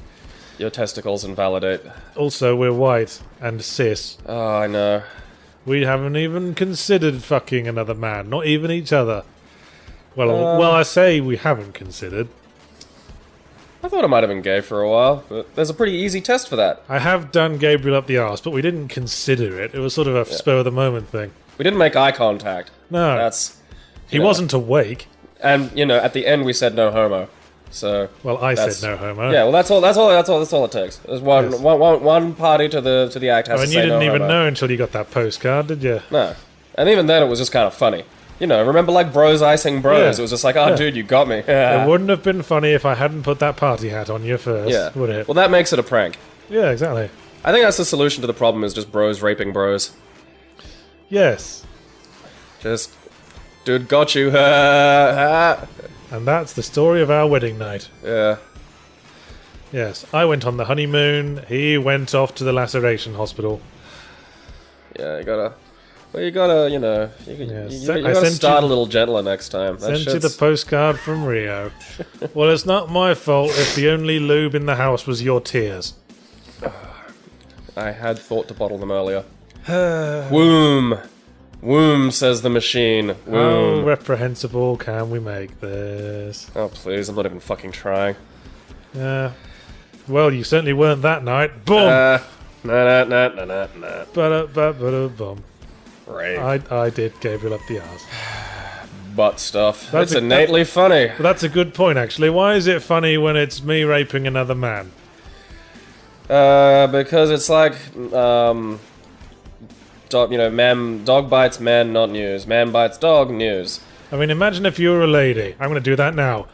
Your testicles invalidate. Also, we're white and cis. Oh, I know. We haven't even considered fucking another man, not even each other. Well, I say we haven't considered. I thought I might have been gay for a while, but there's a pretty easy test for that. I have done Gabriel up the arse, but we didn't consider it. It was sort of a spur of the moment thing. We didn't make eye contact. No. That's... He wasn't awake. And, you know, at the end we said no homo. So... Well, I said no homo. Yeah, well that's all it takes. There's one party to the act has to say no homo. You didn't even know until you got that postcard, did you? No. And even then it was just kind of funny. You know, remember like bros icing bros? Yeah. It was just like, oh dude, you got me. It wouldn't have been funny if I hadn't put that party hat on you first, would it? Well, that makes it a prank. Yeah, exactly. I think that's the solution to the problem, is just bros raping bros. Yes. Just, dude, got you. And that's the story of our wedding night. Yeah. Yes, I went on the honeymoon, he went off to the laceration hospital. Yeah, you gotta, you know, you gotta start a little gentler next time. Sent you the postcard from Rio. Well, it's not my fault if the only lube in the house was your tears. I had thought to bottle them earlier. Womb. Womb, says the machine. Womb. How reprehensible can we make this? Oh, please, I'm not even fucking trying. Well, you certainly weren't that night. Boom! Boom. Right. I did Gabriel up the arse. Butt stuff. That's innately funny. But that's a good point, actually. Why is it funny when it's me raping another man? Because it's like, dog bites man, not news. Man bites dog, news. I mean, imagine if you were a lady. I'm going to do that now.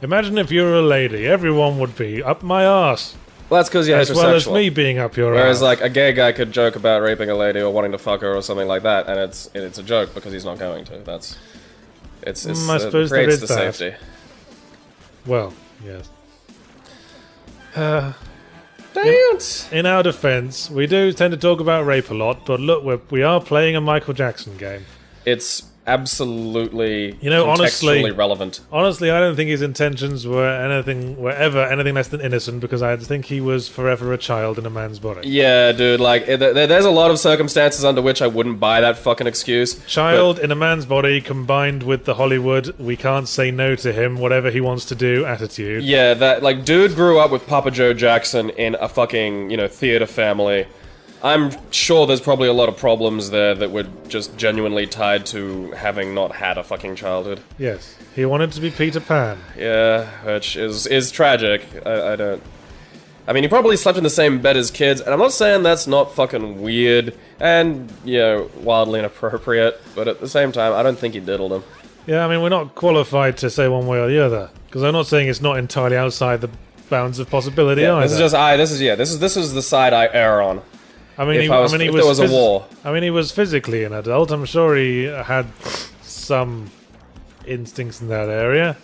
Imagine if you were a lady. Everyone would be up my arse. Well, that's because you're heterosexual. As well as me being up your Whereas, arse. like, a gay guy could joke about raping a lady or wanting to fuck her or something like that, and it's a joke because he's not going to. I suppose it creates the safety. Well, yes. Dance! In our defense, we do tend to talk about rape a lot, but look, we are playing a Michael Jackson game. It's absolutely contextually relevant. Honestly, I don't think his intentions were ever anything less than innocent, because I think he was forever a child in a man's body. Yeah, dude, like, there's a lot of circumstances under which I wouldn't buy that fucking excuse. Child in a man's body combined with the Hollywood, we can't say no to him, whatever he wants to do attitude. Yeah, that, like, dude grew up with Papa Joe Jackson in a fucking, theater family. I'm sure there's probably a lot of problems there that were just genuinely tied to having not had a fucking childhood. Yes, he wanted to be Peter Pan. Yeah, which is tragic. I mean, he probably slept in the same bed as kids, and I'm not saying that's not fucking weird and, wildly inappropriate, but at the same time, I don't think he diddled him. Yeah, I mean, we're not qualified to say one way or the other, because I'm not saying it's not entirely outside the bounds of possibility either. This is the side I err on. I mean, if there was a war. I mean, he was physically an adult. I'm sure he had some instincts in that area.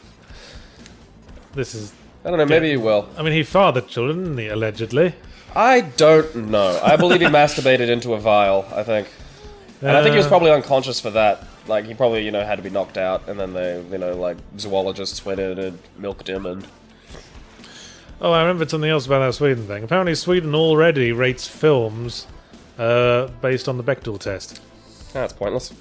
I don't know, maybe he will. I mean, he fathered children, didn't he, allegedly? I don't know. I believe he masturbated into a vial, I think. And I think he was probably unconscious for that. Like, he probably, had to be knocked out, and then they, zoologists went in and milked him and... Oh, I remembered something else about that Sweden thing. Apparently Sweden already rates films based on the Bechdel test. That's pointless.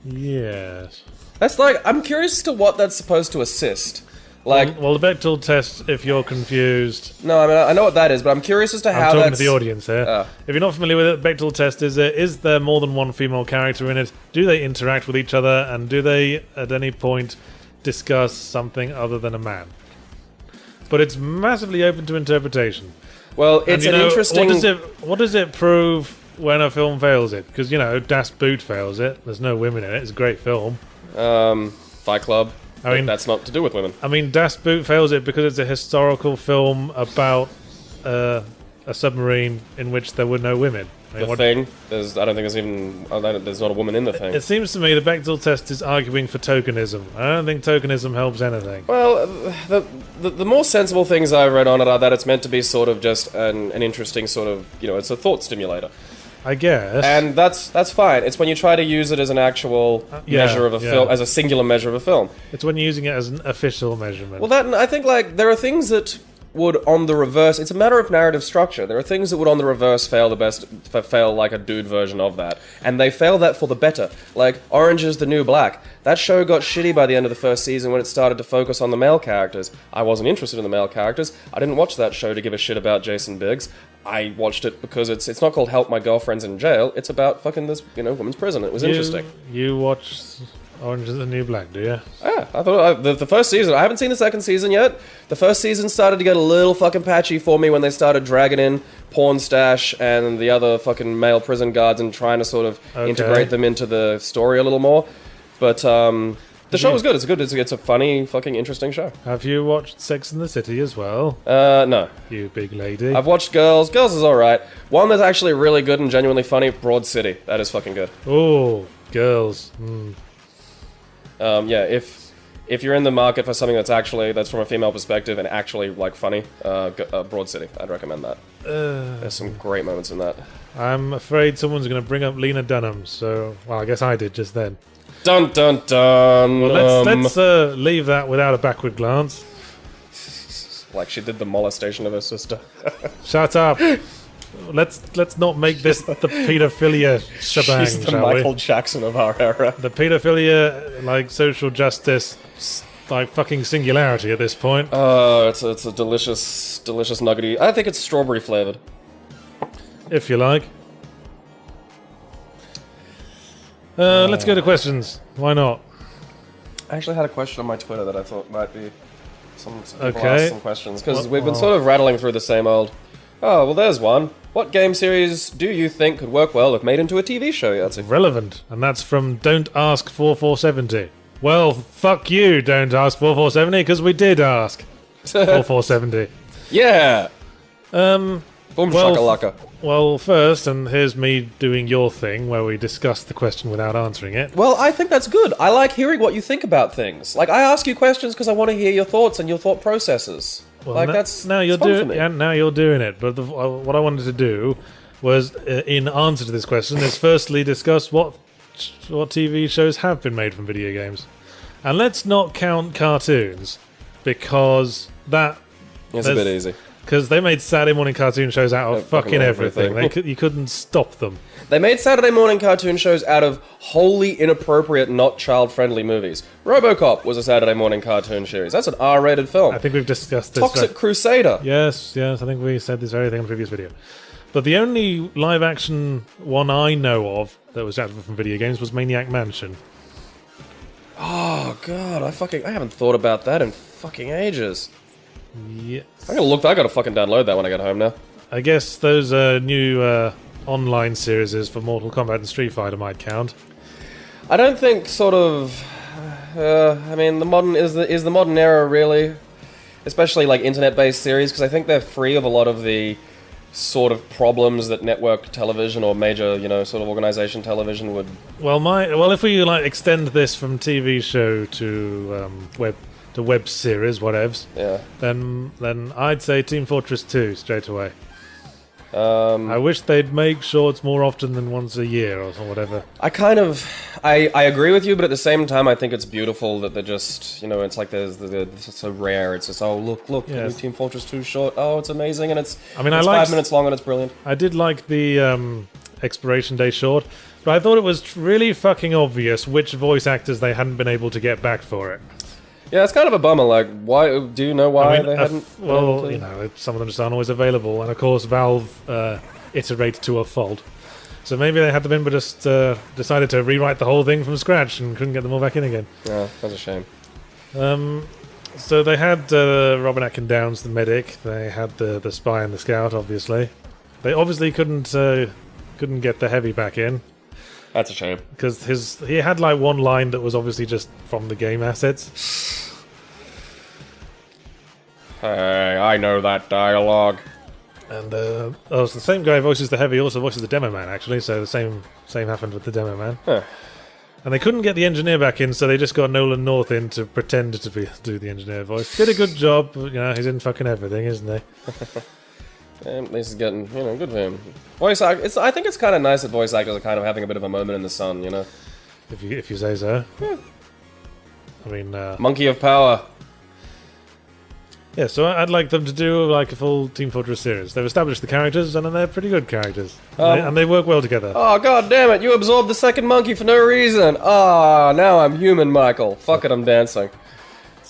Yes. That's like, I'm curious as to what that's supposed to assist. Like, well, the Bechdel test, if you're confused... No, I mean, I know what that is, but I'm curious as to how that's... I'm talking to the audience here. If you're not familiar with it, the Bechdel test is there more than one female character in it? Do they interact with each other? And do they, at any point, discuss something other than a man? But it's massively open to interpretation. Well, it's an interesting... What does it prove when a film fails it? Because, Das Boot fails it. There's no women in it. It's a great film. Fight Club. I mean, that's not to do with women. I mean, Das Boot fails it because it's a historical film about a submarine in which there were no women. I mean, Thing. I don't think there's not a woman in the Thing. It seems to me the Bechdel test is arguing for tokenism. I don't think tokenism helps anything. Well, the more sensible things I've read on it are that it's meant to be sort of just an interesting sort of, it's a thought stimulator. I guess. And that's fine. It's when you try to use it as an actual measure of a film, as a singular measure of a film. It's when you're using it as an official measurement. Well, I think like there are things that would on the reverse. It's a matter of narrative structure. There are things that would on the reverse fail like a dude version of that, and they fail that for the better. Like Orange is the New Black. That show got shitty by the end of the first season when it started to focus on the male characters. I wasn't interested in the male characters. I didn't watch that show to give a shit about Jason Biggs. I watched it because it's not called Help My Girlfriend's in Jail. It's about fucking this woman's prison. It was interesting. You watched Orange is the New Black, do you? Yeah, I thought the first season. I haven't seen the second season yet. The first season started to get a little fucking patchy for me when they started dragging in Porn Stash and the other fucking male prison guards and trying to sort of integrate them into the story a little more. But the show was good. It's a funny, fucking interesting show. Have you watched Sex and the City as well? No. You big lady. I've watched Girls. Girls is alright. One that's actually really good and genuinely funny, Broad City. That is fucking good. Oh, Girls. Yeah, if you're in the market for something that's from a female perspective and actually like funny, Broad City, I'd recommend that. There's some great moments in that. I'm afraid someone's going to bring up Lena Dunham, so I guess I did just then. Dun dun dun. Well, let's leave that without a backward glance. Like she did the molestation of her sister. Shut up. Let's not make this the pedophilia shebang, She's the shall Michael we? Jackson of our era. The pedophilia, like social justice, like fucking singularity at this point. It's a delicious nuggety. I think it's strawberry flavored. If you like. Let's go to questions. Why not? I actually had a question on my Twitter that I thought might be some people Okay. asked some questions because we've been sort of rattling through the same old. Oh, well, there's one. What game series do you think could work well if made into a TV show, Yahtzee? Relevant. And that's from Don't Ask 4470. Well, fuck you, Don't Ask 4470, because we did ask 4470. Yeah! Um, Boom well, shakalaka. Well, first, and here's me doing your thing, where we discuss the question without answering it. Well, I think that's good. I like hearing what you think about things. Like, I ask you questions because I want to hear your thoughts and your thought processes. Well, like, now you're doing it. Yeah, now you're doing it. But what I wanted to do was, in answer to this question, is firstly discuss what TV shows have been made from video games, and let's not count cartoons because it's a bit easy. Because they made Saturday morning cartoon shows out of fucking everything. You couldn't stop them. They made Saturday morning cartoon shows out of wholly inappropriate, not child-friendly movies. RoboCop was a Saturday morning cartoon series. That's an R-rated film. I think we've discussed this. Toxic Crusader. Yes, I think we said this very thing in the previous video. But the only live-action one I know of that was adapted from video games was Maniac Mansion. Oh, God, I haven't thought about that in fucking ages. Yes. I gotta fucking download that when I get home now. I guess those new online series for Mortal Kombat and Street Fighter might count. I don't think sort of. I mean, the modern is the modern era really, especially like internet-based series, because I think they're free of a lot of the sort of problems that network television or major, sort of organization television would. Well, if we like extend this from TV show to web series, whatevs. Yeah. Then I'd say Team Fortress 2 straight away. I wish they'd make shorts more often than once a year or whatever. I agree with you, but at the same time, I think it's beautiful that they're just, it's like it's so rare. It's just, oh, look, Yes. Team Fortress 2 short. Oh, it's amazing, and it's 5 minutes long and it's brilliant. I did like the Expiration Day short, but I thought it was really fucking obvious which voice actors they hadn't been able to get back for it. Yeah, it's kind of a bummer. Like, why? Do you know why they hadn't? Well, some of them just aren't always available, and of course, Valve iterate to a fault. So maybe they had them in, but just decided to rewrite the whole thing from scratch and couldn't get them all back in again. Yeah, that's a shame. So they had Robin Atkin Downes, the medic. They had the spy and the scout. Obviously, they obviously couldn't get the heavy back in. That's a shame. Because he had like one line that was obviously just from the game assets. Hey, I know that dialogue. And it's the same guy who voices the heavy, also voices the demo man actually. So the same happened with the demo man. Huh. And they couldn't get the engineer back in, so they just got Nolan North in to pretend to do the engineer voice. Did a good job. He's in fucking everything, isn't he? At least he's getting, you know, good for him. Voice act. I think it's kind of nice that voice actors are kind of having a bit of a moment in the sun, you know. If you say so. Yeah. I mean, Monkey of Power. Yeah, so I'd like them to do like a full Team Fortress series. They've established the characters, and then they're pretty good characters, and they work well together. Oh god damn it! You absorbed the second monkey for no reason. Ah, now I'm human, Michael. Fuck it, I'm dancing.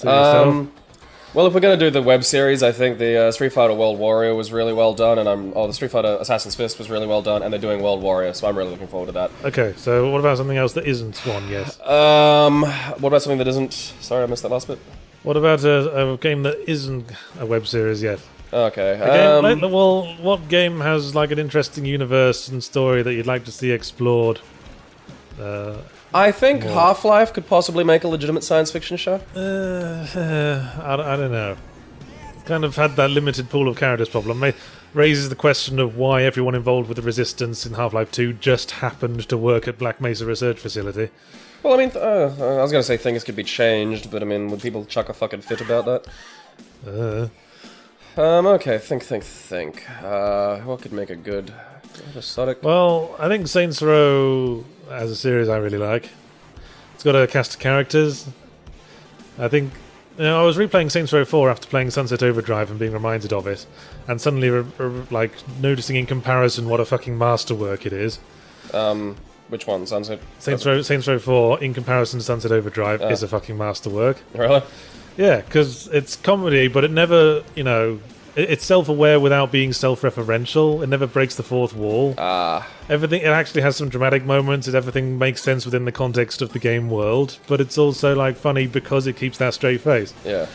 Well, if we're gonna do the web series, I think the Street Fighter World Warrior was really well done, and the Street Fighter Assassin's Fist was really well done, and they're doing World Warrior, so I'm really looking forward to that. Okay, so what about something else that isn't one yet? What about something that isn't? Sorry, I missed that last bit. What about a game that isn't a web series yet? Okay. Well, what game has like an interesting universe and story that you'd like to see explored? I think Half-Life could possibly make a legitimate science fiction show. I don't know. Kind of had that limited pool of characters problem. It raises the question of why everyone involved with the Resistance in Half-Life 2 just happened to work at Black Mesa Research Facility. Well, I mean, I was gonna say things could be changed, but I mean, would people chuck a fucking fit about that? Okay, think. What could make a good episodic? Well, I think Saints Row as a series I really like. It's got a cast of characters. I think, you know, I was replaying Saints Row 4 after playing Sunset Overdrive and being reminded of it, and suddenly like noticing in comparison what a fucking masterwork it is. Which one? Sunset? Saints Row 4, in comparison to Sunset Overdrive, is a fucking masterwork. Really? Yeah, because it's comedy, but it never, you know, it's self-aware without being self-referential. It never breaks the fourth wall. Everything, it actually has some dramatic moments. Everything makes sense within the context of the game world, but it's also like funny because it keeps that straight face. Yeah.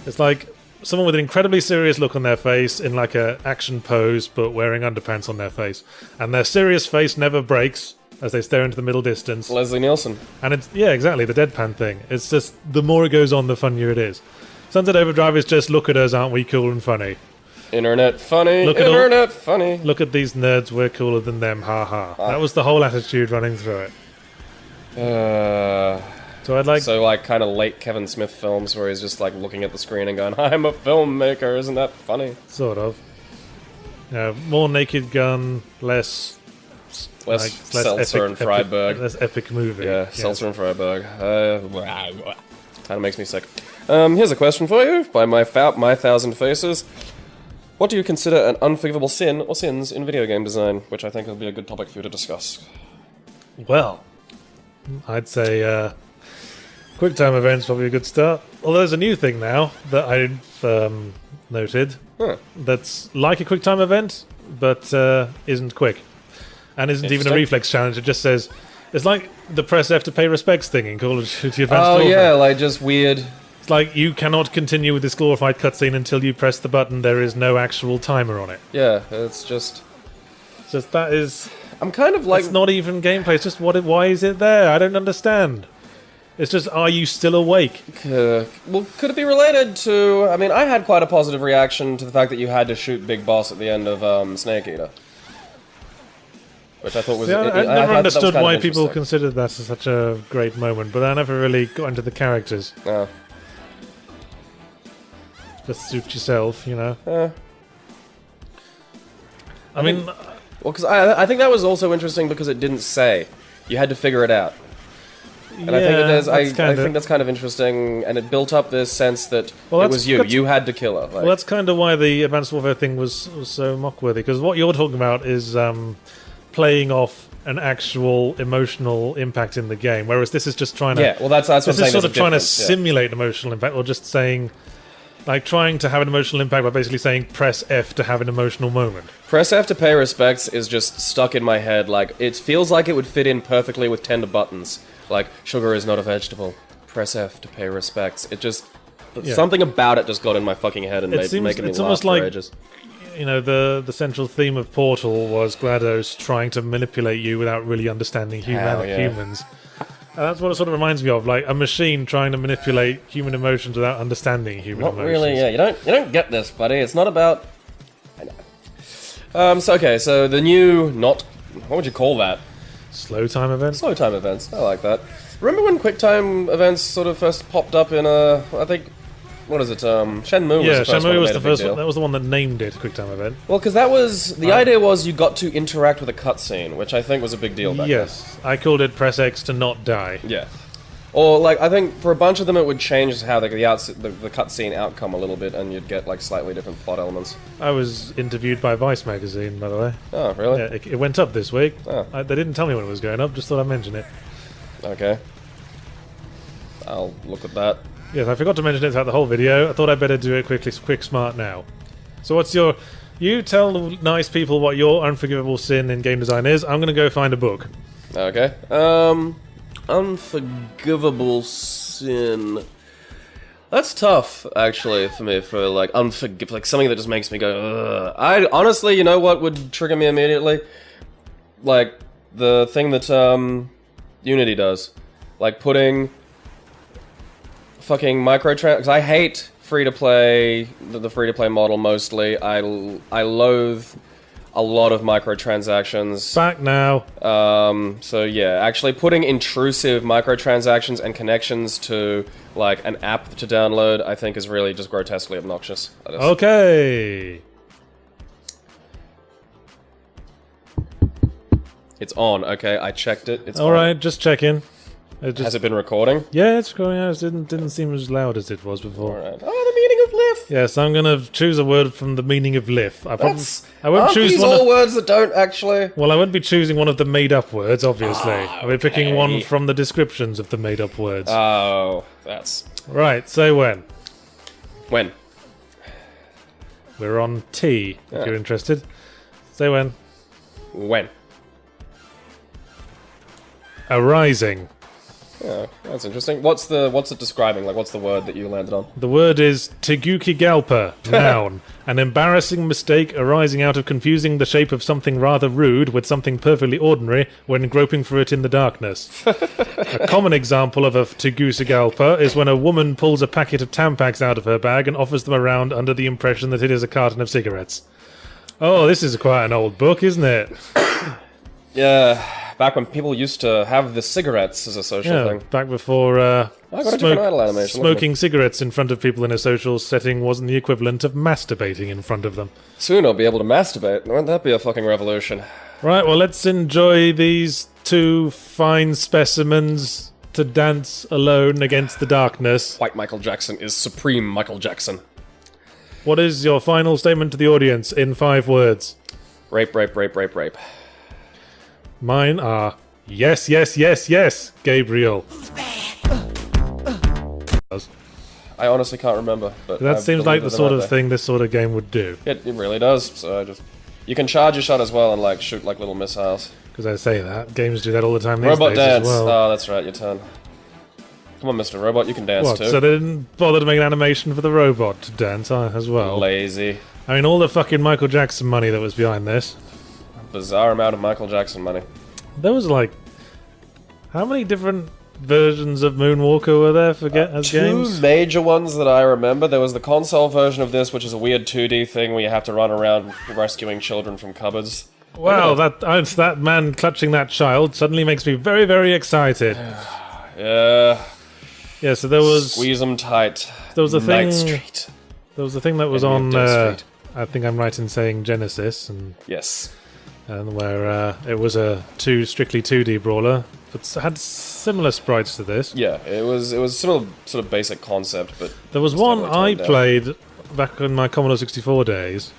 It's like someone with an incredibly serious look on their face in like a action pose, but wearing underpants on their face, and their serious face never breaks as they stare into the middle distance. Leslie Nielsen. And it's, yeah, exactly, the deadpan thing. It's just, the more it goes on, the funnier it is. Sunset Overdrive is just, look at us, aren't we cool and funny? Internet funny, funny. Look at these nerds, we're cooler than them, ha ha. That was the whole attitude running through it. So I'd like... So, like, kind of late Kevin Smith films where he's just, like, looking at the screen and going, I'm a filmmaker, isn't that funny? Sort of. More Naked Gun, less Seltzer and Freiberg. Less epic movie. Yeah, Seltzer and Freiberg. Kind of makes me sick. Here's a question for you, by my 1,000 faces. What do you consider an unforgivable sin or sins in video game design? Which I think will be a good topic for you to discuss. Well, I'd say QuickTime events probably a good start. Although there's a new thing now that I've noted that's like a QuickTime event, but isn't quick. And isn't even a reflex challenge, it just says... It's like the press F to pay respects thing in Call of Duty Advanced Warfare. Oh yeah, like just weird... It's like, you cannot continue with this glorified cutscene until you press the button, there is no actual timer on it. Yeah, it's just... that is... I'm kind of like... It's not even gameplay, it's just why is it there? I don't understand. It's just, are you still awake? Well, could it be related to... I mean, I had quite a positive reaction to the fact that you had to shoot Big Boss at the end of Snake Eater. Which I thought was... See, I never understood why people considered considered that such a great moment, but I never really got into the characters. No. Just suit yourself, you know? I mean... Well, because I think that was also interesting because it didn't say. You had to figure it out. And I think I think that's kind of interesting, and it built up this sense that it was you. You had to kill her. Like. Well, that's kind of why the Advanced Warfare thing was so mock-worthy, because what you're talking about is playing off an actual emotional impact in the game, whereas this is just trying to... Yeah, well, that's what I'm saying. This is sort of trying to simulate emotional impact, or just saying... Like, trying to have an emotional impact by basically saying, press F to have an emotional moment. Press F to pay respects is just stuck in my head. Like, it feels like it would fit in perfectly with tender buttons. Like, sugar is not a vegetable. Press F to pay respects. It just... Yeah. Something about it just got in my fucking head and making me laugh for ages. You know, the central theme of Portal was GLaDOS trying to manipulate you without really understanding humans. And that's what it sort of reminds me of, like a machine trying to manipulate human emotions without understanding human emotions. Not really, yeah. You don't get this, buddy. It's not about... I know. So the new, what would you call that? Slow time events? Slow time events. I like that. Remember when QuickTime events sort of first popped up in, I think, what is it? Shenmue Yeah, was the first one Shenmue that was made the a big first deal. one. That was the one that named it QuickTime Event. Well, because that was the idea was you got to interact with a cutscene, which I think was a big deal back Yes, I called it press X to not die. then. Yeah. Or like I think for a bunch of them it would change how the cutscene outcome a little bit, and you'd get like slightly different plot elements. I was interviewed by Vice magazine, by the way. Oh, really? Yeah, it went up this week. Oh. They didn't tell me when it was going up. Just thought I'd mention it. Okay. I'll look at that. Yes, I forgot to mention it throughout the whole video. I thought I'd better do it quick, smart now. So what's your... You tell the nice people what your unforgivable sin in game design is. I'm going to go find a book. Okay. Unforgivable sin. That's tough, actually, for me, for like like something that just makes me go, ugh. I honestly, you know what would trigger me immediately? Like the thing that Unity does, like putting fucking microtrans. Because I hate free to play, the free to play model mostly. I loathe a lot of microtransactions. Back now. So yeah, actually putting intrusive microtransactions and connections to like an app to download, I think is really just grotesquely obnoxious. Okay. It's on. Okay, I checked it. It's All on. right, just checking. Has it been recording? Yeah, it's going out. It didn't seem as loud as it was before. All right. Oh, the meaning of live. Yes, I'm gonna choose a word from the meaning of live. I won't Aren't choose these one. all words that don't actually? Well, I won't be choosing one of the made-up words, obviously. I'll be picking one okay. from the descriptions of the made-up words. Oh, that's Right, say when. when. We're on T, if you're interested. Say when. When. Arising. Yeah, that's interesting. What's it describing? Like, what's the word that you landed on? The word is Tegukigalpa, noun. An embarrassing mistake arising out of confusing the shape of something rather rude with something perfectly ordinary when groping for it in the darkness. A common example of a Tegukigalpa is when a woman pulls a packet of Tampax out of her bag and offers them around under the impression that it is a carton of cigarettes. Oh, this is quite an old book, isn't it? Yeah, back when people used to have the cigarettes as a social Yeah, thing. back before I got a different idle animation. Look at smoking cigarettes in front of people in a social setting wasn't the equivalent of masturbating in front of them. Soon I'll be able to masturbate. Won't that be a fucking revolution? Right, well, let's enjoy these two fine specimens to dance alone against the darkness. White Michael Jackson is supreme Michael Jackson. What is your final statement to the audience in 5 words? Rape, rape, rape, rape, rape. Mine are yes, yes, yes, yes, Gabriel. I honestly can't remember, but That I seems like believe the them sort out of there. thing this sort of game would do. It really does. So I just you can charge your shot as well and like shoot like little missiles. Because I say that. Games do that all the time these Robot days dance. as well. Oh, that's right. Your turn. Come on, Mr. Robot, you can dance What, too. so they didn't bother to make an animation for the robot to dance as well? Lazy. I mean, all the fucking Michael Jackson money that was behind this. Bizarre amount of Michael Jackson money. There was like... How many different versions of Moonwalker were there for as games? Two major ones that I remember. There was the console version of this, which is a weird 2D thing where you have to run around rescuing children from cupboards. Wow, that man clutching that child suddenly makes me very, very excited. Yeah. Yeah, so there was... Squeeze them tight. There was a thing... Night Street. There was a thing that was Enemy on... of Death Street. I think I'm right in saying Genesis, and Yes. where it was a strictly 2D brawler, but had similar sprites to this. Yeah, it was similar sort of basic concept, but There was just one heavily I toned down. played back in my Commodore 64 days,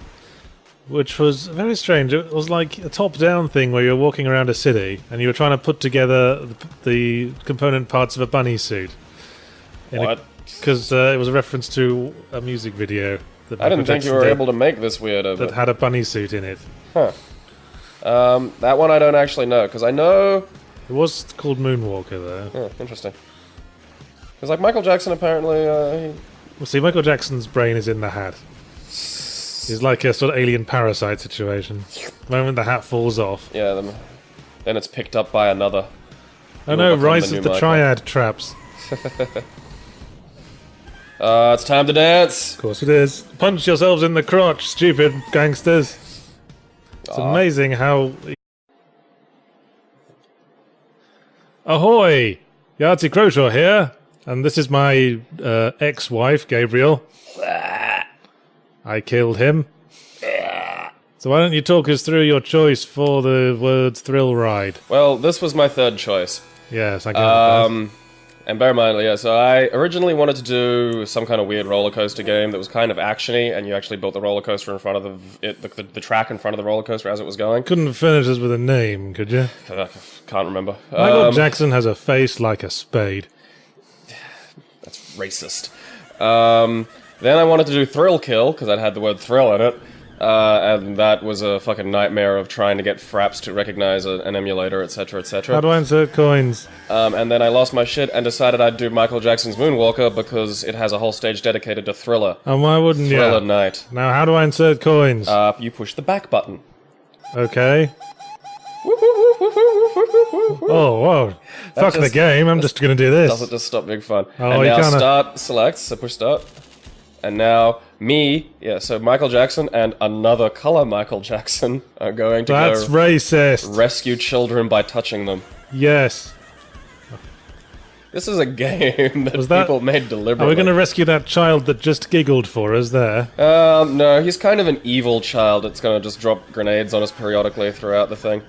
which was very strange. It was like a top-down thing where you're walking around a city and you were trying to put together the component parts of a bunny suit. What? Because it was a reference to a music video. That I didn't Michael think you Jackson were did able to make this weirdo, that but... had a bunny suit in it. Huh. That one I don't actually know, because I know... It was called Moonwalker, though. Oh, interesting. Because, like, Michael Jackson apparently, Well, see, Michael Jackson's brain is in the hat. He's like a sort of alien parasite situation. The moment the hat falls off. yeah, then it's picked up by another. Oh no, become the rises new the Michael. triad traps. It's time to dance! Of course it is. Punch yourselves in the crotch, stupid gangsters. It's amazing how... Ahoy! Yahtzee Croshaw here. and this is my ex-wife, Gabriel. I killed him. So why don't you talk us through your choice for the words thrill ride? Well, this was my third choice. Yes, I get it. And bear in mind, yeah, so I originally wanted to do some kind of weird roller coaster game that was kind of actiony, and you actually built the roller coaster in front of the track in front of the roller coaster as it was going. Couldn't finish us with a name, could you? Can't remember. Michael Jackson has a face like a spade. That's racist. Then I wanted to do thrill kill, because I'd had the word thrill in it. And that was a fucking nightmare of trying to get fraps to recognize an emulator, etc., etc. How do I insert coins? And then I lost my shit and decided I'd do Michael Jackson's Moonwalker because it has a whole stage dedicated to Thriller. And why wouldn't you? Thriller Night. Now, how do I insert coins? You push the back button. Okay. Oh, whoa. Fuck the game, I'm just gonna do this. Doesn't just stop being fun. Oh, and you now kinda... start, select, so push start. And now me, so Michael Jackson and another color Michael Jackson are going to That's racist. Rescue children by touching them. Yes. This is a game that people made deliberately. Are we going to rescue that child that just giggled for us there? No, he's kind of an evil child that's going to just drop grenades on us periodically throughout the thing.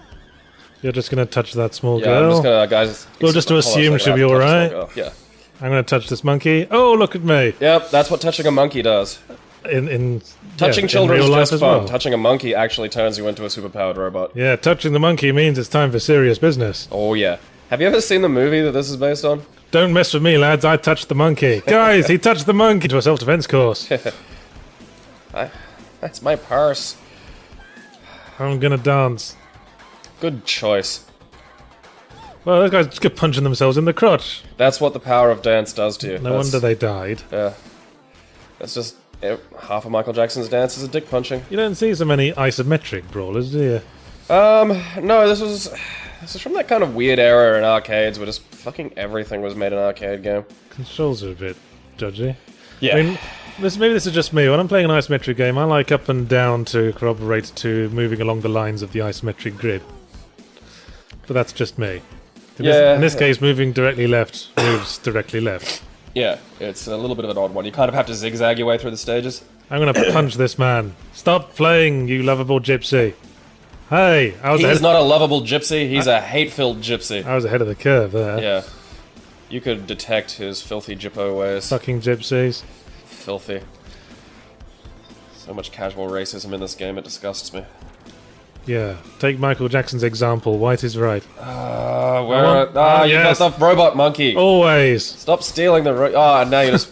You're just going to touch that small Yeah, girl? I'm just going to, guys... Well, just to assume she'll be alright. Yeah. I'm going to touch this monkey. Oh, look at me. Yep, that's what touching a monkey does. Touching children is just fun. Well. Touching a monkey actually turns you into a superpowered robot. Yeah, touching the monkey means it's time for serious business. Oh, yeah. Have you ever seen the movie that this is based on? Don't mess with me, lads. I touched the monkey. Guys, he touched the monkey to a self-defense course. That's my purse. I'm going to dance. Good choice. Well, those guys just kept punching themselves in the crotch. That's what the power of dance does to you. No wonder they died. Yeah. That's just... half of Michael Jackson's dance is a dick punching. You don't see so many isometric brawlers, do you? No, this is from that kind of weird era in arcades where just fucking everything was made an arcade game. Controls are a bit dodgy. Yeah. I mean, maybe this is just me. When I'm playing an isometric game, I like up and down to corroborate to moving along the lines of the isometric grid. But that's just me. In this case, moving directly left moves directly left. Yeah, it's a little bit of an odd one. You kind of have to zigzag your way through the stages. I'm gonna punch this man. Stop playing, you lovable gypsy. Hey, He's not a lovable gypsy, he's a hate-filled gypsy. I was ahead of the curve there. Yeah. You could detect his filthy gyppo ways. Fucking gypsies. Filthy. So much casual racism in this game, it disgusts me. Yeah, take Michael Jackson's example. White is right. You got the robot monkey. Always. Stop stealing the now you just...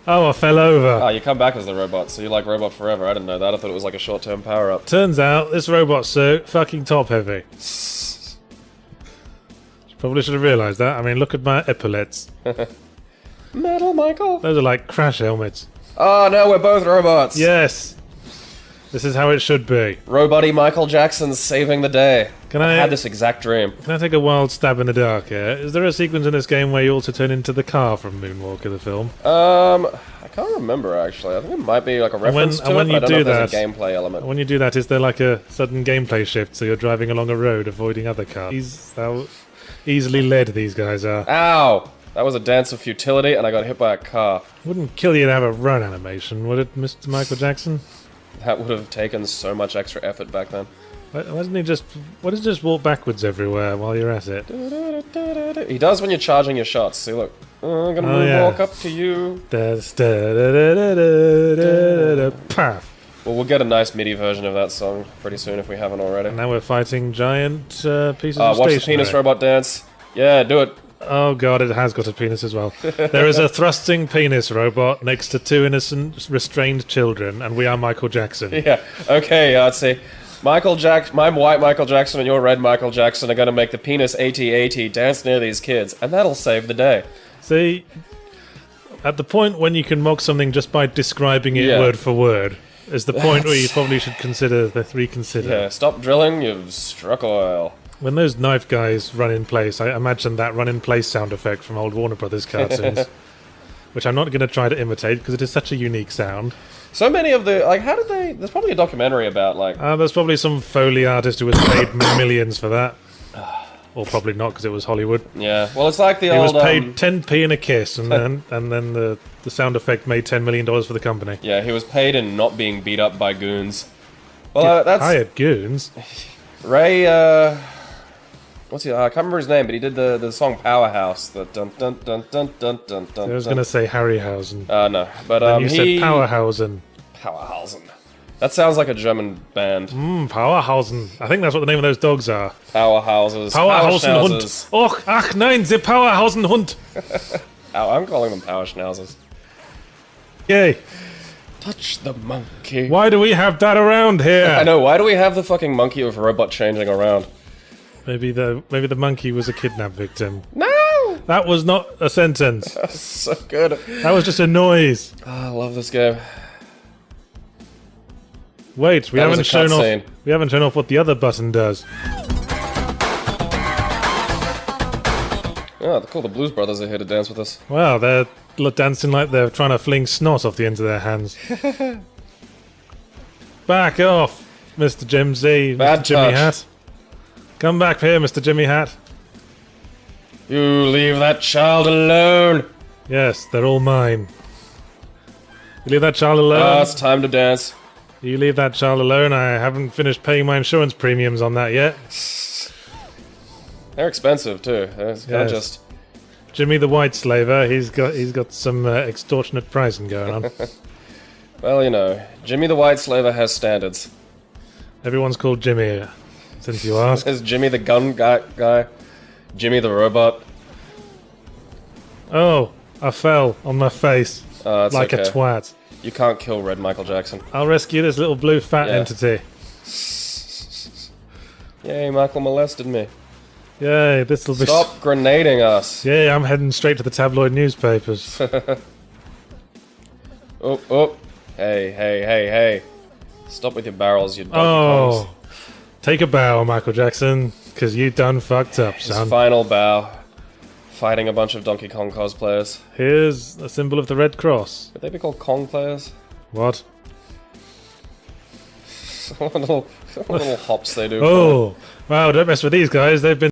Oh, I fell over. You come back as the robot, so you like robot forever. I didn't know that. I thought it was like a short-term power-up. Turns out, this robot's so fucking top-heavy. Probably should have realised that. I mean, look at my epaulets. Metal Michael. Those are like crash helmets. Oh, no, we're both robots. Yes. This is how it should be. Robot-y Michael Jackson's saving the day. I had this exact dream. Can I take a wild stab in the dark here? Is there a sequence in this game where you also turn into the car from Moonwalker, the film? I can't remember, actually. I think it might be like a reference to it, but I don't know if there's a gameplay element. When you do that, is there like a sudden gameplay shift so you're driving along a road avoiding other cars? How easily led these guys are. Ow! That was a dance of futility and I got hit by a car. Wouldn't kill you to have a run animation, would it, Mr. Michael Jackson? That would have taken so much extra effort back then. Why doesn't he just walk backwards everywhere while you're at it? He does when you're charging your shots. See, look. I'm gonna walk up to you. Path. Well, we'll get a nice MIDI version of that song pretty soon if we haven't already. And now we're fighting giant pieces of stationery. Watch the penis robot dance. Yeah, do it. Oh god, it has got a penis as well. There is a thrusting penis robot next to two innocent, restrained children, and we are Michael Jackson. Yeah, okay, let's see. My white Michael Jackson and your red Michael Jackson are going to make the penis AT-AT dance near these kids, and that'll save the day. See, at the point when you can mock something just by describing it word for word, is the point where you probably should reconsider. Yeah, stop drilling, you've struck oil. When those knife guys run in place, I imagine that run in place sound effect from old Warner Brothers cartoons, which I'm not going to try to imitate because it is such a unique sound. So many of the, how did they, there's probably a documentary about, there's probably some Foley artist who was paid millions for that. Or probably not, because it was Hollywood. Yeah, well, it's like the He old... was paid 10p in a kiss, and then the sound effect made $10 million for the company. Yeah, he was paid in not being beat up by goons. Well, that's... Hired goons. Ray, what's he? I can't remember his name, but he did the song Powerhouse. The dun dun dun dun dun dun dun. I was going to say Harryhausen. No, but You said Powerhausen. Powerhausen. That sounds like a German band. Powerhausen. I think that's what the name of those dogs are. Powerhouses. Powerhausen Hund. Och, ach nein, the Powerhausen Hund. I'm calling them Power Schnauzers. Yay. Touch the monkey. Why do we have that around here? I know, why do we have the fucking monkey with robot changing around? Maybe the monkey was a kidnap victim. No! That was not a sentence. That's so good. That was just a noise. Oh, I love this game. Wait, we That was haven't a shown off. cutscene. We haven't shown off what the other button does. Oh, cool, the Blues Brothers are here to dance with us. Wow, they're dancing like they're trying to fling snot off the ends of their hands. Back off, Mr. Jim Z, Bad Mr. Jimmy touch. Hat. Come back here, Mr. Jimmy Hat. You leave that child alone! Yes, they're all mine. You leave that child alone. Ah, it's time to dance. You leave that child alone. I haven't finished paying my insurance premiums on that yet. They're expensive too. It's kind of Yes. just... Jimmy the White Slaver, he's got some extortionate pricing going on. Well, you know, Jimmy the White Slaver has standards. Everyone's called Jimmy, since you ask. There's Jimmy the gun guy, Jimmy the robot. Oh, I fell on my face It's like okay. a twat. You can't kill Red Michael Jackson. I'll rescue this little blue fat Yeah. entity. Yay, Michael molested me. Yay, this'll be... Stop grenading us. Yay, I'm heading straight to the tabloid newspapers. Oh. Hey. Stop with your barrels, you donkey Oh, kongs. take a bow, Michael Jackson, because you done fucked up, His son. final bow. Fighting a bunch of Donkey Kong cosplayers. Here's a symbol of the Red Cross. Would they be called Kong players? What? What little hops they do. Oh, wow, don't mess with these guys. They've been